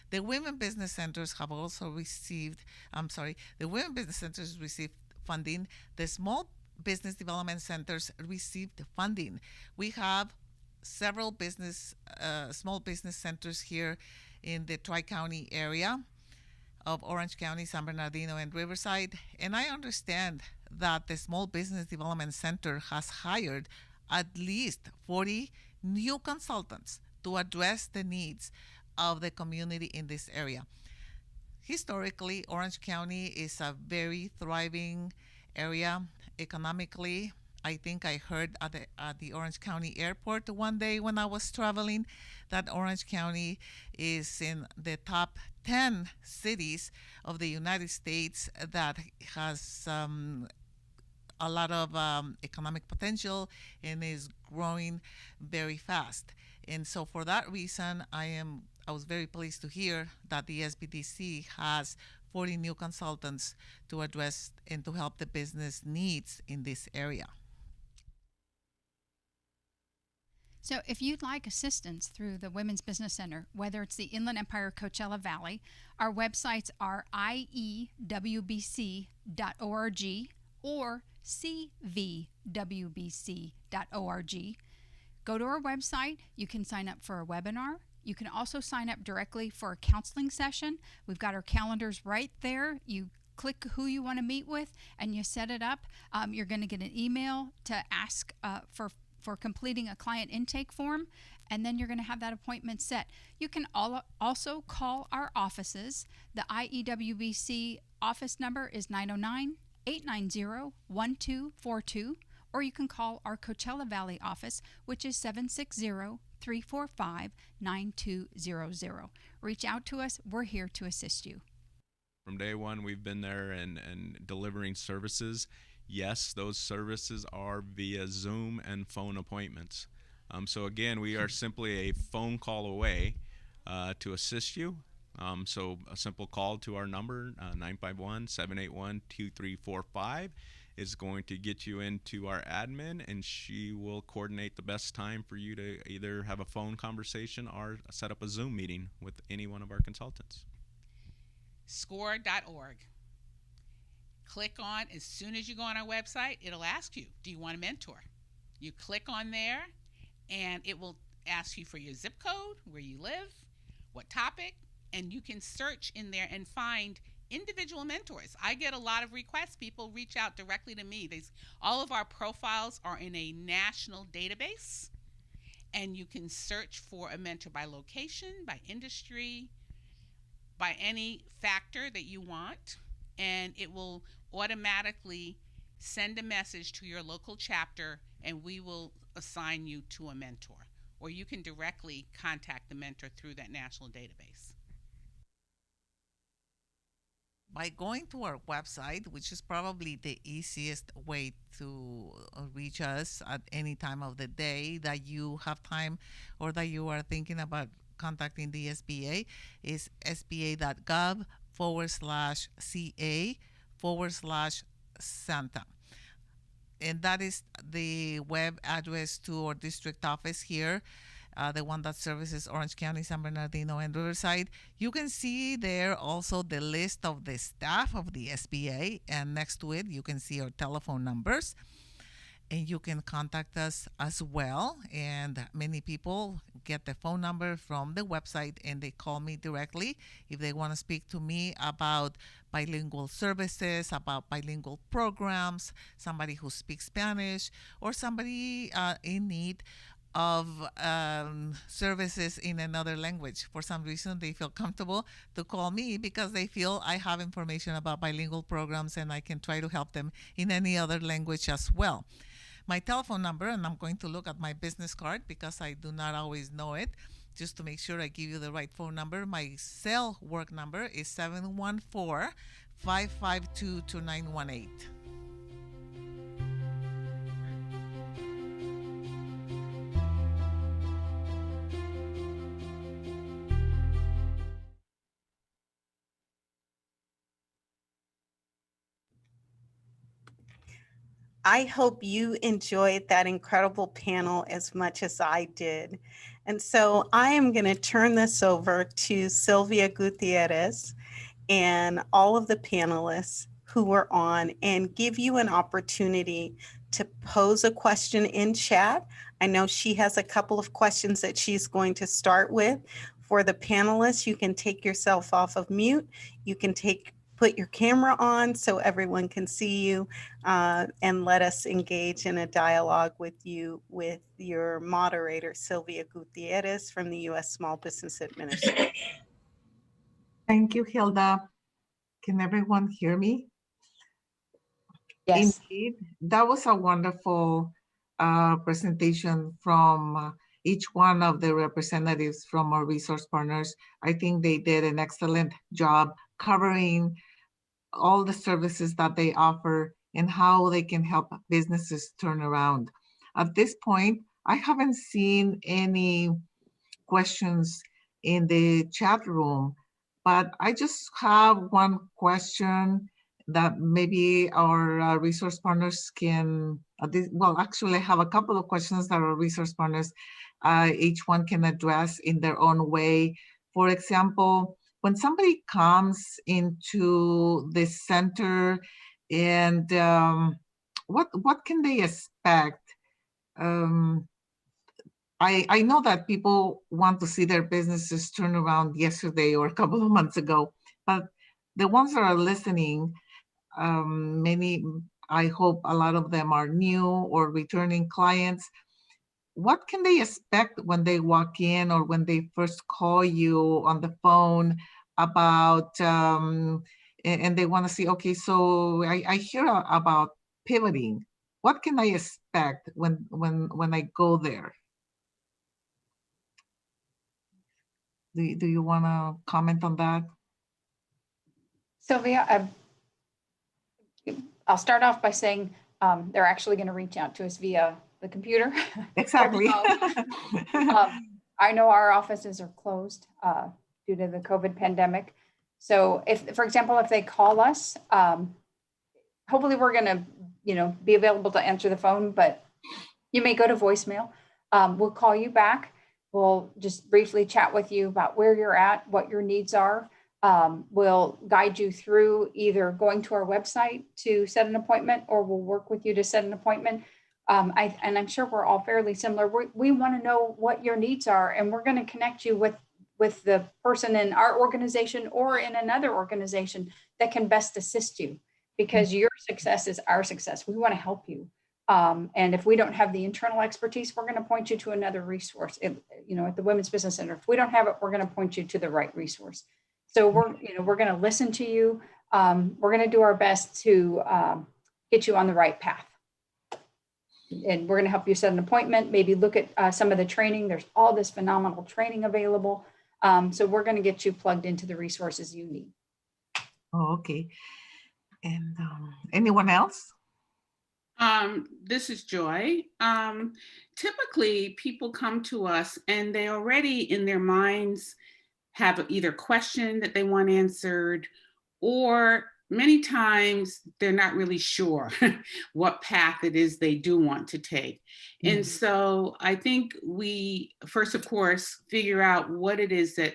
The Women Business Centers have also received, the Women Business Centers received funding. The Small Business Development Centers received funding. We have several small business centers here in the Tri-County area of Orange County, San Bernardino, and Riverside. And I understand that the Small Business Development Center has hired at least 40 new consultants to address the needs of the community in this area. Historically, Orange County is a very thriving area economically. I think I heard at the Orange County Airport one day when I was traveling that Orange County is in the top 10 cities of the United States that has a lot of economic potential and is growing very fast. And so for that reason, I was very pleased to hear that the SBDC has 40 new consultants to address and to help the business needs in this area. So if you'd like assistance through the Women's Business Center, whether it's the Inland Empire Coachella Valley, our websites are iewbc.org or cvwbc.org. Go to our website. You can sign up for a webinar. You can also sign up directly for a counseling session. We've got our calendars right there. You click who you want to meet with and you set it up. You're going to get an email to ask for completing a client intake form, and then you're going to have that appointment set. You can also call our offices. The IEWBC office number is 909-890-1242, or you can call our Coachella Valley office, which is 760-345-9200. Reach out to us. We're here to assist you. From day one, we've been there and delivering services. Yes, those services are via Zoom and phone appointments. So again, we are simply a phone call away to assist you. So a simple call to our number, 951-781-2345, is going to get you into our admin, and she will coordinate the best time for you to either have a phone conversation or set up a Zoom meeting with any one of our consultants. Score.org. Click on, as soon as you go on our website, it'll ask you, do you want a mentor? You click on there, and it will ask you for your zip code, where you live, what topic, and you can search in there and find individual mentors. I get a lot of requests. People reach out directly to me. All of our profiles are in a national database, and you can search for a mentor by location, by industry, by any factor that you want, and it will automatically send a message to your local chapter, and we will assign you to a mentor. Or you can directly contact the mentor through that national database. By going to our website, which is probably the easiest way to reach us at any time of the day that you have time or that you are thinking about contacting the SBA, is sba.gov/ca/Santa. And that is the web address to our district office here, the one that services Orange County, San Bernardino, and Riverside. You can see there also the list of the staff of the SBA, and next to it, you can see our telephone numbers. And you can contact us as well. And many people get the phone number from the website and they call me directly if they want to speak to me about bilingual services, about bilingual programs, somebody who speaks Spanish, or somebody in need of services in another language. For some reason, they feel comfortable to call me because they feel I have information about bilingual programs and I can try to help them in any other language as well. My telephone number, and I'm going to look at my business card because I do not always know it, just to make sure I give you the right phone number. My cell work number is 714-552-2918. I hope you enjoyed that incredible panel as much as I did. And so I am going to turn this over to Sylvia Gutierrez and all of the panelists who were on and give you an opportunity to pose a question in chat. I know she has a couple of questions that she's going to start with. For the panelists, you can take yourself off of mute. You can put your camera on so everyone can see you, and let us engage in a dialogue with you, with your moderator, Sylvia Gutierrez from the U.S. Small Business Administration. Thank you, Hilda. Can everyone hear me? Yes. Indeed, that was a wonderful presentation from each one of the representatives from our resource partners. I think they did an excellent job covering all the services that they offer and how they can help businesses turn around. At this point, I haven't seen any questions in the chat room, but I just have one question that maybe our resource partners can, well, actually I have a couple of questions that our resource partners, each one can address in their own way. For example, when somebody comes into the center and what can they expect? I know that people want to see their businesses turn around yesterday or a couple of months ago, but the ones that are listening, many, I hope a lot of them are new or returning clients. What can they expect when they walk in or when they first call you on the phone about, and they want to see, okay, so I hear about pivoting. What can I expect when I go there? Do you want to comment on that? Sylvia, I'll start off by saying they're actually going to reach out to us via the computer. Exactly. I know our offices are closed due to the COVID pandemic. So if, for example, if they call us, hopefully we're going to, be available to answer the phone, but you may go to voicemail. We'll call you back. We'll just briefly chat with you about where you're at, what your needs are. We'll guide you through either going to our website to set an appointment, or we'll work with you to set an appointment. And I'm sure we're all fairly similar. We want to know what your needs are, and we're going to connect you with the person in our organization or in another organization that can best assist you, because your success is our success. We want to help you. And if we don't have the internal expertise, we're going to point you to another resource. At the Women's Business Center, if we don't have it, we're going to point you to the right resource. So we're going to listen to you. We're going to do our best to get you on the right path. And we're going to help you set an appointment, maybe look at some of the training. There's all this phenomenal training available. So we're going to get you plugged into the resources you need. Oh, okay. And anyone else? This is Joy. Typically, people come to us and they already in their minds have either question that they want answered, or many times they're not really sure what path it is they do want to take. And so I think we first, of course, figure out what it is that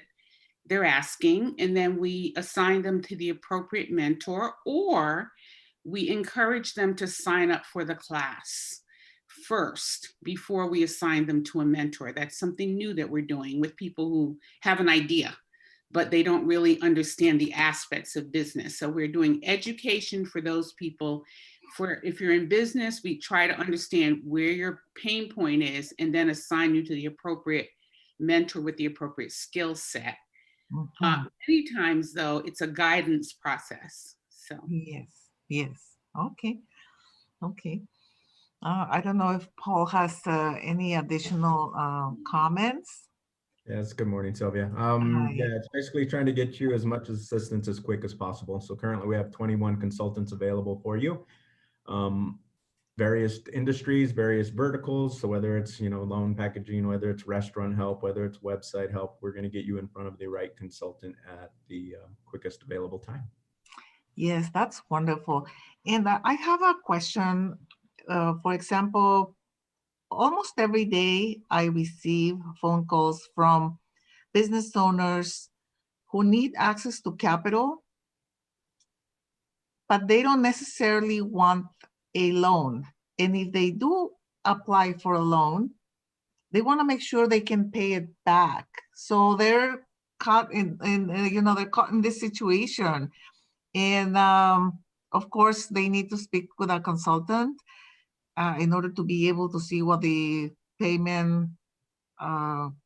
they're asking, and then we assign them to the appropriate mentor, or we encourage them to sign up for the class first before we assign them to a mentor. That's something new that we're doing with people who have an idea, but they don't really understand the aspects of business. So we're doing education for those people. For if you're in business, we try to understand where your pain point is and then assign you to the appropriate mentor with the appropriate skill set. Many times, though, it's a guidance process. So yes. Okay. I don't know if Paul has any additional comments. Yes, good morning, Sylvia. Yeah, it's basically trying to get you as much assistance as quick as possible. So currently we have 21 consultants available for you. Various industries, various verticals. So whether it's, loan packaging, whether it's restaurant help, whether it's website help, we're going to get you in front of the right consultant at the quickest available time. Yes, that's wonderful. And I have a question. For example, almost every day I receive phone calls from business owners who need access to capital, but they don't necessarily want a loan. And if they do apply for a loan, they want to make sure they can pay it back. So they're caught they're caught in this situation. And of course, they need to speak with a consultant in order to be able to see what the payment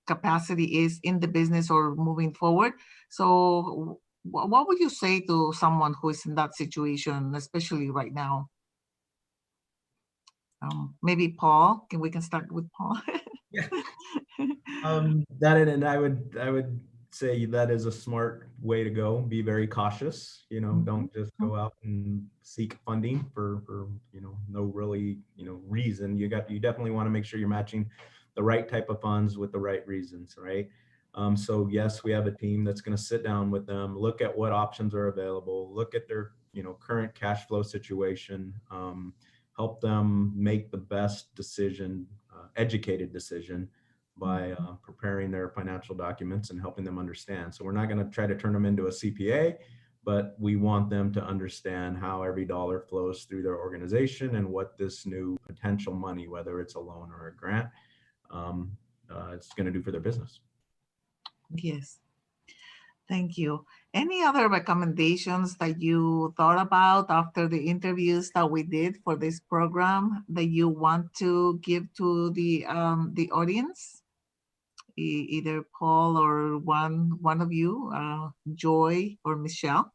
capacity is in the business or moving forward. So what would you say to someone who is in that situation, especially right now? Maybe Paul, we can start with Paul. Yeah. And I would say that is a smart way to go. Be very cautious. Don't just go out and seek funding for no really reason. You definitely want to make sure you're matching the right type of funds with the right reasons, right? So yes, we have a team that's going to sit down with them, look at what options are available, look at their current cash flow situation, help them make the best decision, educated decision, by preparing their financial documents and helping them understand. So we're not going to try to turn them into a CPA, but we want them to understand how every dollar flows through their organization and what this new potential money, whether it's a loan or a grant, it's going to do for their business. Yes. Thank you. Any other recommendations that you thought about after the interviews that we did for this program that you want to give to the audience? Either Paul or one of you, Joy or Michelle?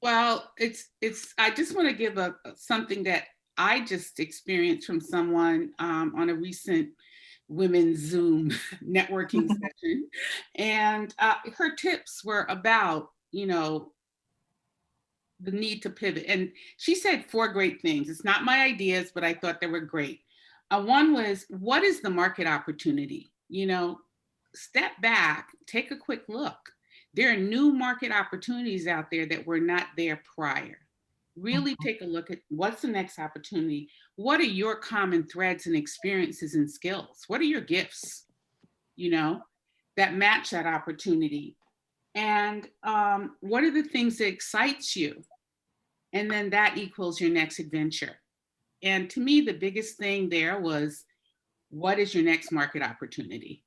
Well, I just want to give something that I just experienced from someone on a recent women's Zoom networking session. And her tips were about, the need to pivot. And she said 4 great things. It's not my ideas, but I thought they were great. One was, what is the market opportunity? Step back, take a quick look. There are new market opportunities out there that were not there prior. Really take a look at what's the next opportunity. What are your common threads and experiences and skills? What are your gifts, that match that opportunity? And what are the things that excites you? And then that equals your next adventure. And to me, the biggest thing there was, what is your next market opportunity?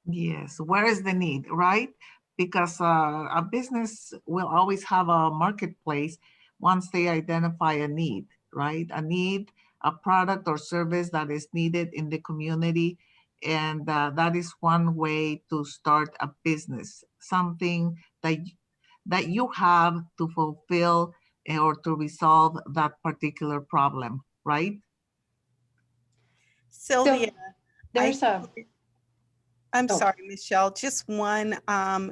Yes, where is the need, right? Because a business will always have a marketplace once they identify a need, right? A need, a product or service that is needed in the community. And that is one way to start a business, something that you have to fulfill or to resolve that particular problem, right? Sylvia, There's a, I'm oh, sorry, Michelle, just one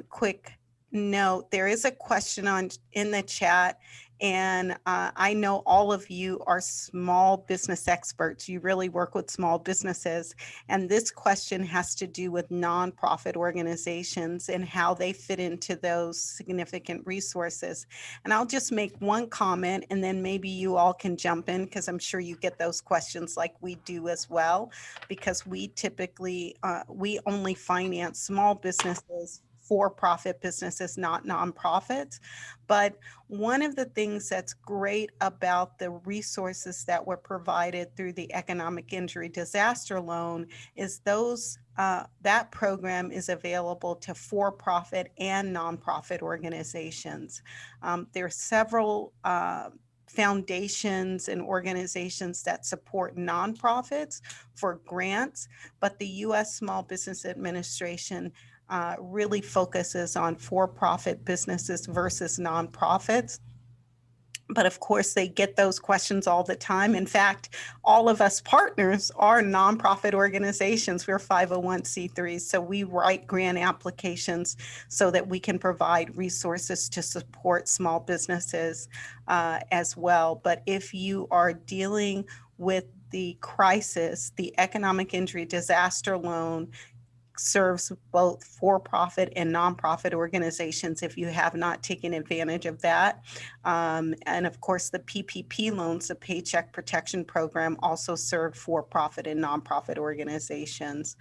quick note. There is a question in the chat, and I know all of you are small business experts. You really work with small businesses, and this question has to do with nonprofit organizations and how they fit into those significant resources. And I'll just make one comment, and then maybe you all can jump in, because I'm sure you get those questions like we do as well, because we typically, we only finance small businesses, for-profit businesses, not nonprofits. But one of the things that's great about the resources that were provided through the Economic Injury Disaster Loan is that program is available to for-profit and nonprofit organizations. There are several foundations and organizations that support nonprofits for grants, but the U.S. Small Business Administration really focuses on for-profit businesses versus nonprofits. But of course, they get those questions all the time. In fact, all of us partners are nonprofit organizations. We're 501c3s, so we write grant applications so that we can provide resources to support small businesses as well. But if you are dealing with the crisis, the Economic Injury Disaster Loan serves both for-profit and nonprofit organizations if you have not taken advantage of that. And of course, the PPP loans, the Paycheck Protection Program, also serve for-profit and nonprofit organizations.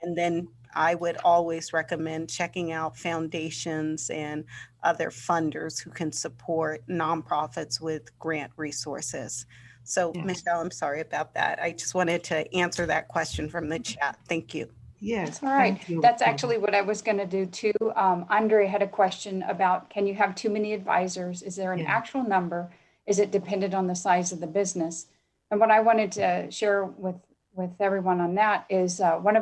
And then I would always recommend checking out foundations and other funders who can support nonprofits with grant resources. So, Michelle, I'm sorry about that. I just wanted to answer that question from the chat. Thank you. Yes, all right. thank you. That's actually what I was going to do too. Andre had a question about, can you have too many advisors? Is there an actual number? Is it dependent on the size of the business? And what I wanted to share with everyone on that is one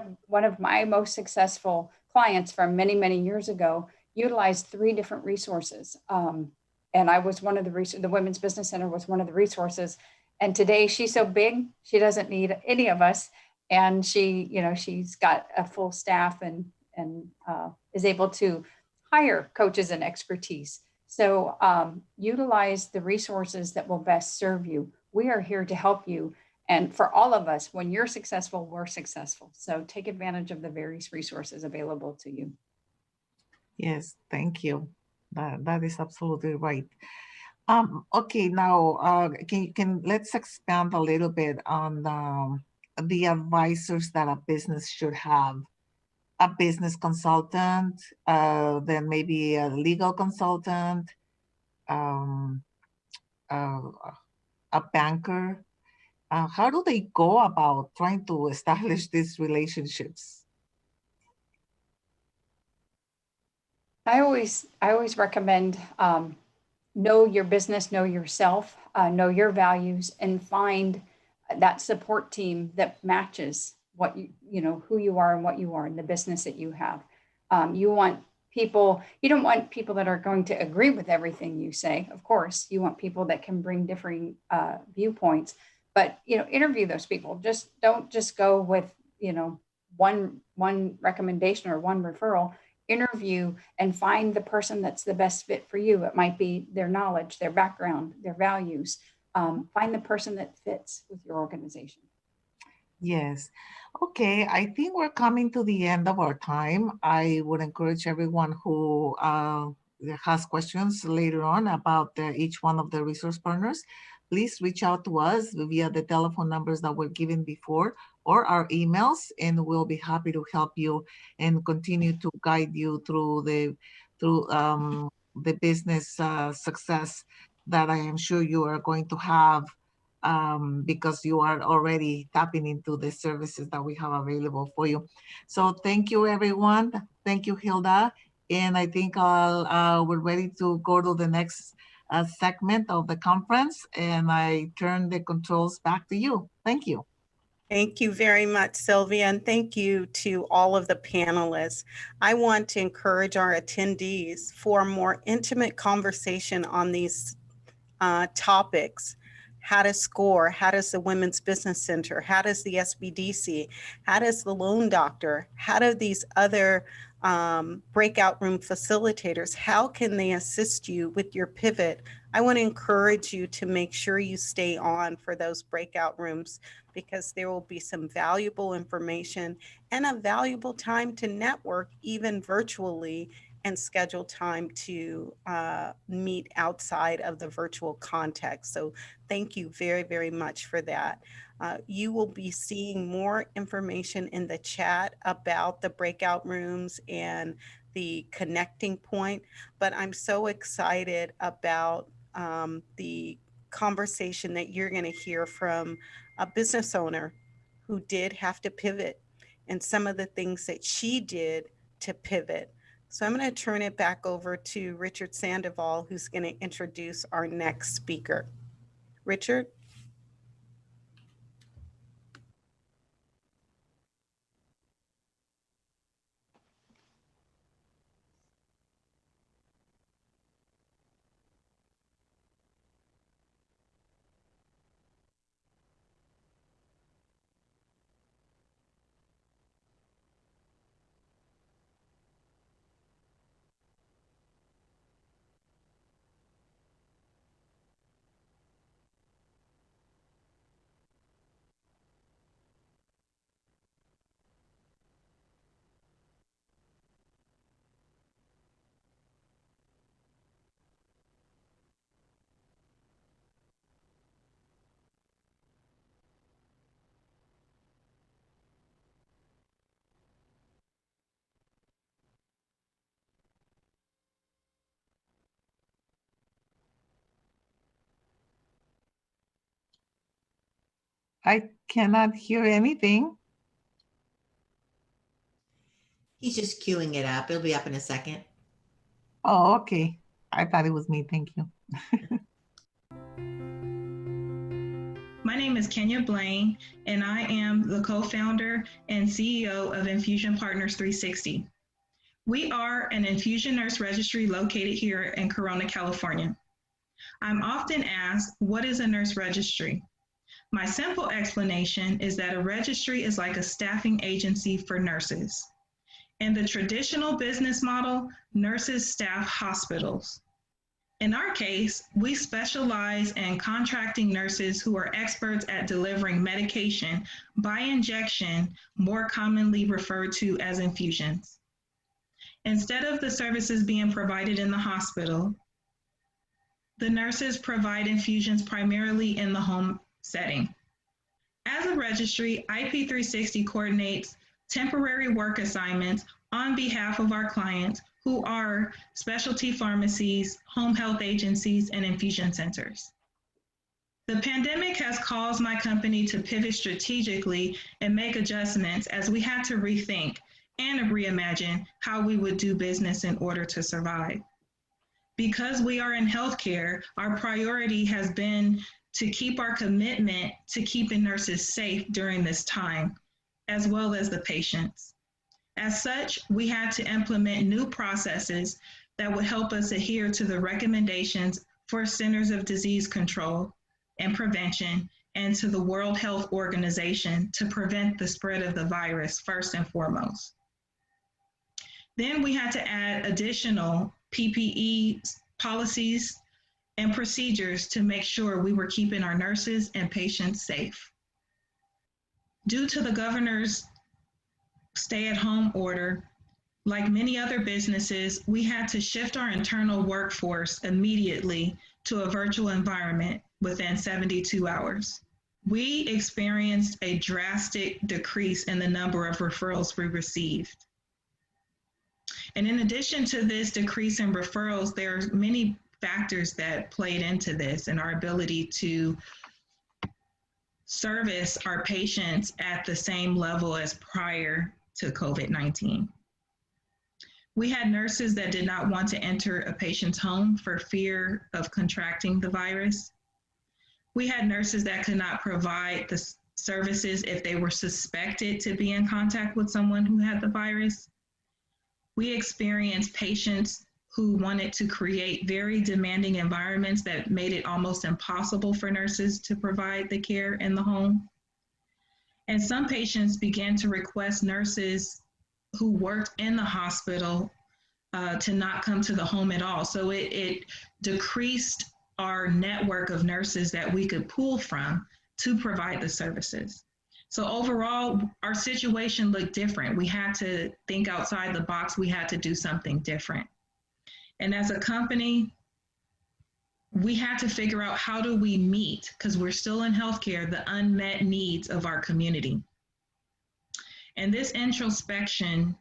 of my most successful clients from many, many years ago utilized 3 different resources. And I was one of the Women's Business Center was one of the resources. And today she's so big, she doesn't need any of us. And she, she's got a full staff and is able to hire coaches and expertise. So utilize the resources that will best serve you. We are here to help you. And for all of us, when you're successful, we're successful. So take advantage of the various resources available to you. Yes, thank you. That is absolutely right. Okay, now let's expand a little bit on the advisors that a business should have. A business consultant, then maybe a legal consultant, a banker. How do they go about trying to establish these relationships? I always recommend know your business, know yourself, know your values, and find that support team that matches what who you are and what you are in the business that you have. You don't want people that are going to agree with everything you say. Of course, you want people that can bring differing viewpoints, but interview those people. Don't just go with one recommendation or one referral. Interview and find the person that's the best fit for you. It might be their knowledge, their background, their values. Find the person that fits with your organization. Yes. Okay, I think we're coming to the end of our time. I would encourage everyone who has questions later on about each one of the resource partners, please reach out to us via the telephone numbers that were given before or our emails, and we'll be happy to help you and continue to guide you through the business success that I am sure you are going to have, because you are already tapping into the services that we have available for you. So thank you, everyone. Thank you, Hilda. And I think we're ready to go to the next segment of the conference, and I turn the controls back to you. Thank you. Thank you very much, Sylvia, and thank you to all of the panelists. I want to encourage our attendees for a more intimate conversation on these topics. How to SCORE, how does the Women's Business Center, how does the SBDC, how does the Loan Doctor, how do these other breakout room facilitators, how can they assist you with your pivot? I want to encourage you to make sure you stay on for those breakout rooms, because there will be some valuable information and a valuable time to network, even virtually, and schedule time to meet outside of the virtual context. So thank you very, very much for that. You will be seeing more information in the chat about the breakout rooms and the connecting point, but I'm so excited about the conversation that you're going to hear from a business owner who did have to pivot and some of the things that she did to pivot. So I'm going to turn it back over to Richard Sandoval, who's going to introduce our next speaker. Richard? I cannot hear anything. He's just queuing it up. It'll be up in a second. Oh, okay. I thought it was me. Thank you. My name is Kenya Blaine, and I am the co-founder and CEO of Infusion Partners 360. We are an infusion nurse registry located here in Corona, California. I'm often asked, what is a nurse registry? My simple explanation is that a registry is like a staffing agency for nurses. In the traditional business model, nurses staff hospitals. In our case, we specialize in contracting nurses who are experts at delivering medication by injection, more commonly referred to as infusions. Instead of the services being provided in the hospital, the nurses provide infusions primarily in the home setting. As a registry, IP360 coordinates temporary work assignments on behalf of our clients who are specialty pharmacies, home health agencies, and infusion centers. The pandemic has caused my company to pivot strategically and make adjustments as we had to rethink and reimagine how we would do business in order to survive. Because we are in healthcare, our priority has been to keep our commitment to keeping nurses safe during this time, as well as the patients. As such, we had to implement new processes that would help us adhere to the recommendations for Centers of Disease Control and Prevention and to the World Health Organization to prevent the spread of the virus first and foremost. Then we had to add additional PPE policies and procedures to make sure we were keeping our nurses and patients safe. Due to the governor's stay-at-home order, like many other businesses, we had to shift our internal workforce immediately to a virtual environment within 72 hours. We experienced a drastic decrease in the number of referrals we received. And in addition to this decrease in referrals, there are many factors that played into this and our ability to service our patients at the same level as prior to COVID-19. We had nurses that did not want to enter a patient's home for fear of contracting the virus. We had nurses that could not provide the services if they were suspected to be in contact with someone who had the virus. We experienced patients who wanted to create very demanding environments that made it almost impossible for nurses to provide the care in the home. And some patients began to request nurses who worked in the hospital to not come to the home at all. So it decreased our network of nurses that we could pull from to provide the services. So overall, our situation looked different. We had to think outside the box. We had to do something different. And as a company, we had to figure out how do we meet, because we're still in healthcare, the unmet needs of our community. And this introspection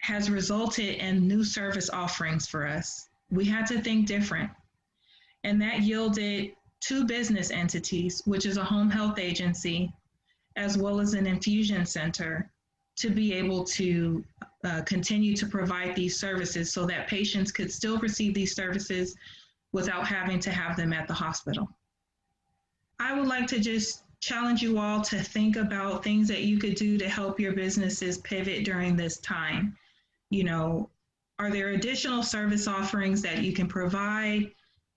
has resulted in new service offerings for us. We had to think different. And that yielded 2 business entities, which is a home health agency, as well as an infusion center, to be able to continue to provide these services so that patients could still receive these services without having to have them at the hospital. I would like to just challenge you all to think about things that you could do to help your businesses pivot during this time. You know, are there additional service offerings that you can provide?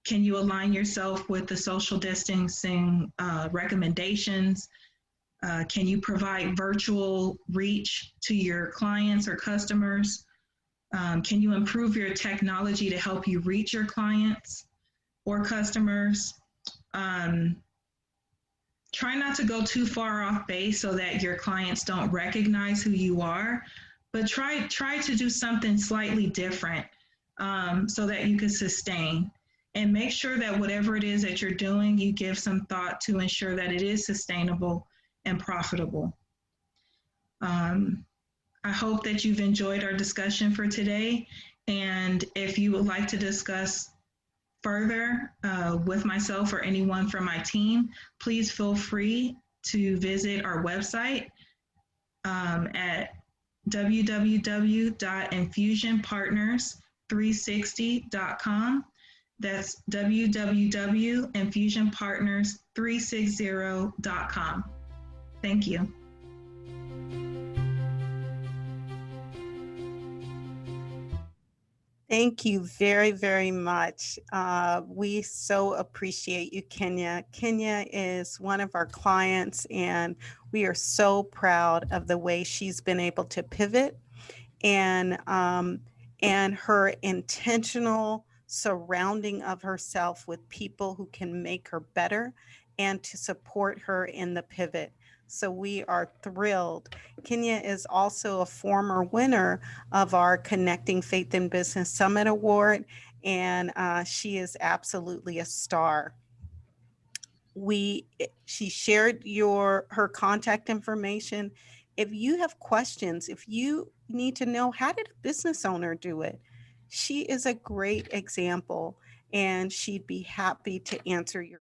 Can you align yourself with the social distancing recommendations? Can you provide virtual reach to your clients or customers? Can you improve your technology to help you reach your clients or customers? Try not to go too far off base so that your clients don't recognize who you are, but try to do something slightly different so that you can sustain. And make sure that whatever it is that you're doing, you give some thought to ensure that it is sustainable and profitable. I hope that you've enjoyed our discussion for today. And if you would like to discuss further with myself or anyone from my team, please feel free to visit our website at www.infusionpartners360.com. That's www.infusionpartners360.com. Thank you. Thank you very, very much. We so appreciate you, Kenya. Kenya is one of our clients, and we are so proud of the way she's been able to pivot and her intentional surrounding of herself with people who can make her better and to support her in the pivot. So we are thrilled. Kenya is also a former winner of our Connecting Faith in Business Summit Award, and she is absolutely a star. She shared her contact information. If you have questions, if you need to know how did a business owner do it, she is a great example, and she'd be happy to answer your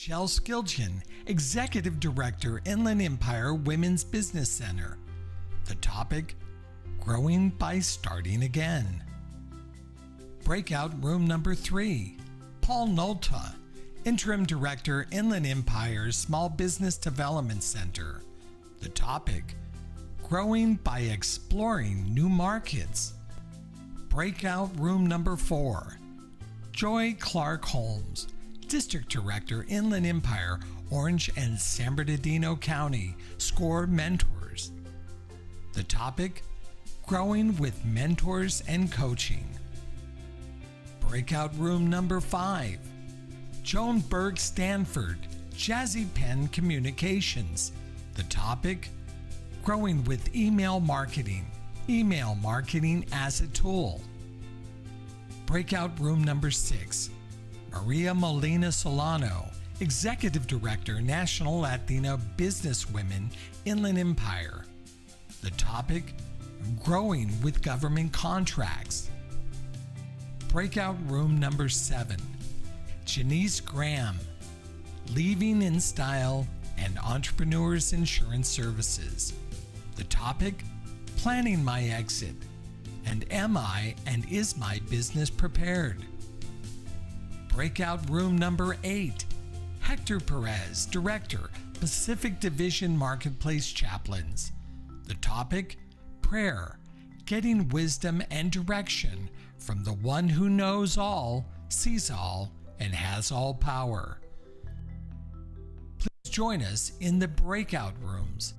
Michelle Skilgen, Executive Director, Inland Empire Women's Business Center. The topic, Growing by Starting Again. Breakout room number 3, Paul Nolta, Interim Director, Inland Empire Small Business Development Center. The topic, Growing by Exploring New Markets. Breakout room number 4, Joy Clark Holmes, District Director, Inland Empire, Orange and San Bernardino County, SCORE Mentors. The topic, Growing with Mentors and Coaching. Breakout room number 5, Joan Berg Stanford, Jazzy Pen Communications. The topic, Growing with Email Marketing as a Tool. Breakout room number 6, Maria Molina Solano, Executive Director, National Latina Businesswomen, Inland Empire. The topic, Growing with Government Contracts. Breakout room number 7, Janice Graham, Leaving in Style and Entrepreneurs Insurance Services. The topic, Planning My Exit, and Am I and Is My Business Prepared? Breakout room number 8, Hector Perez, Director, Pacific Division Marketplace Chaplains. The topic, Prayer, Getting Wisdom and Direction from the One who knows all, sees all, and has all power. Please join us in the breakout rooms.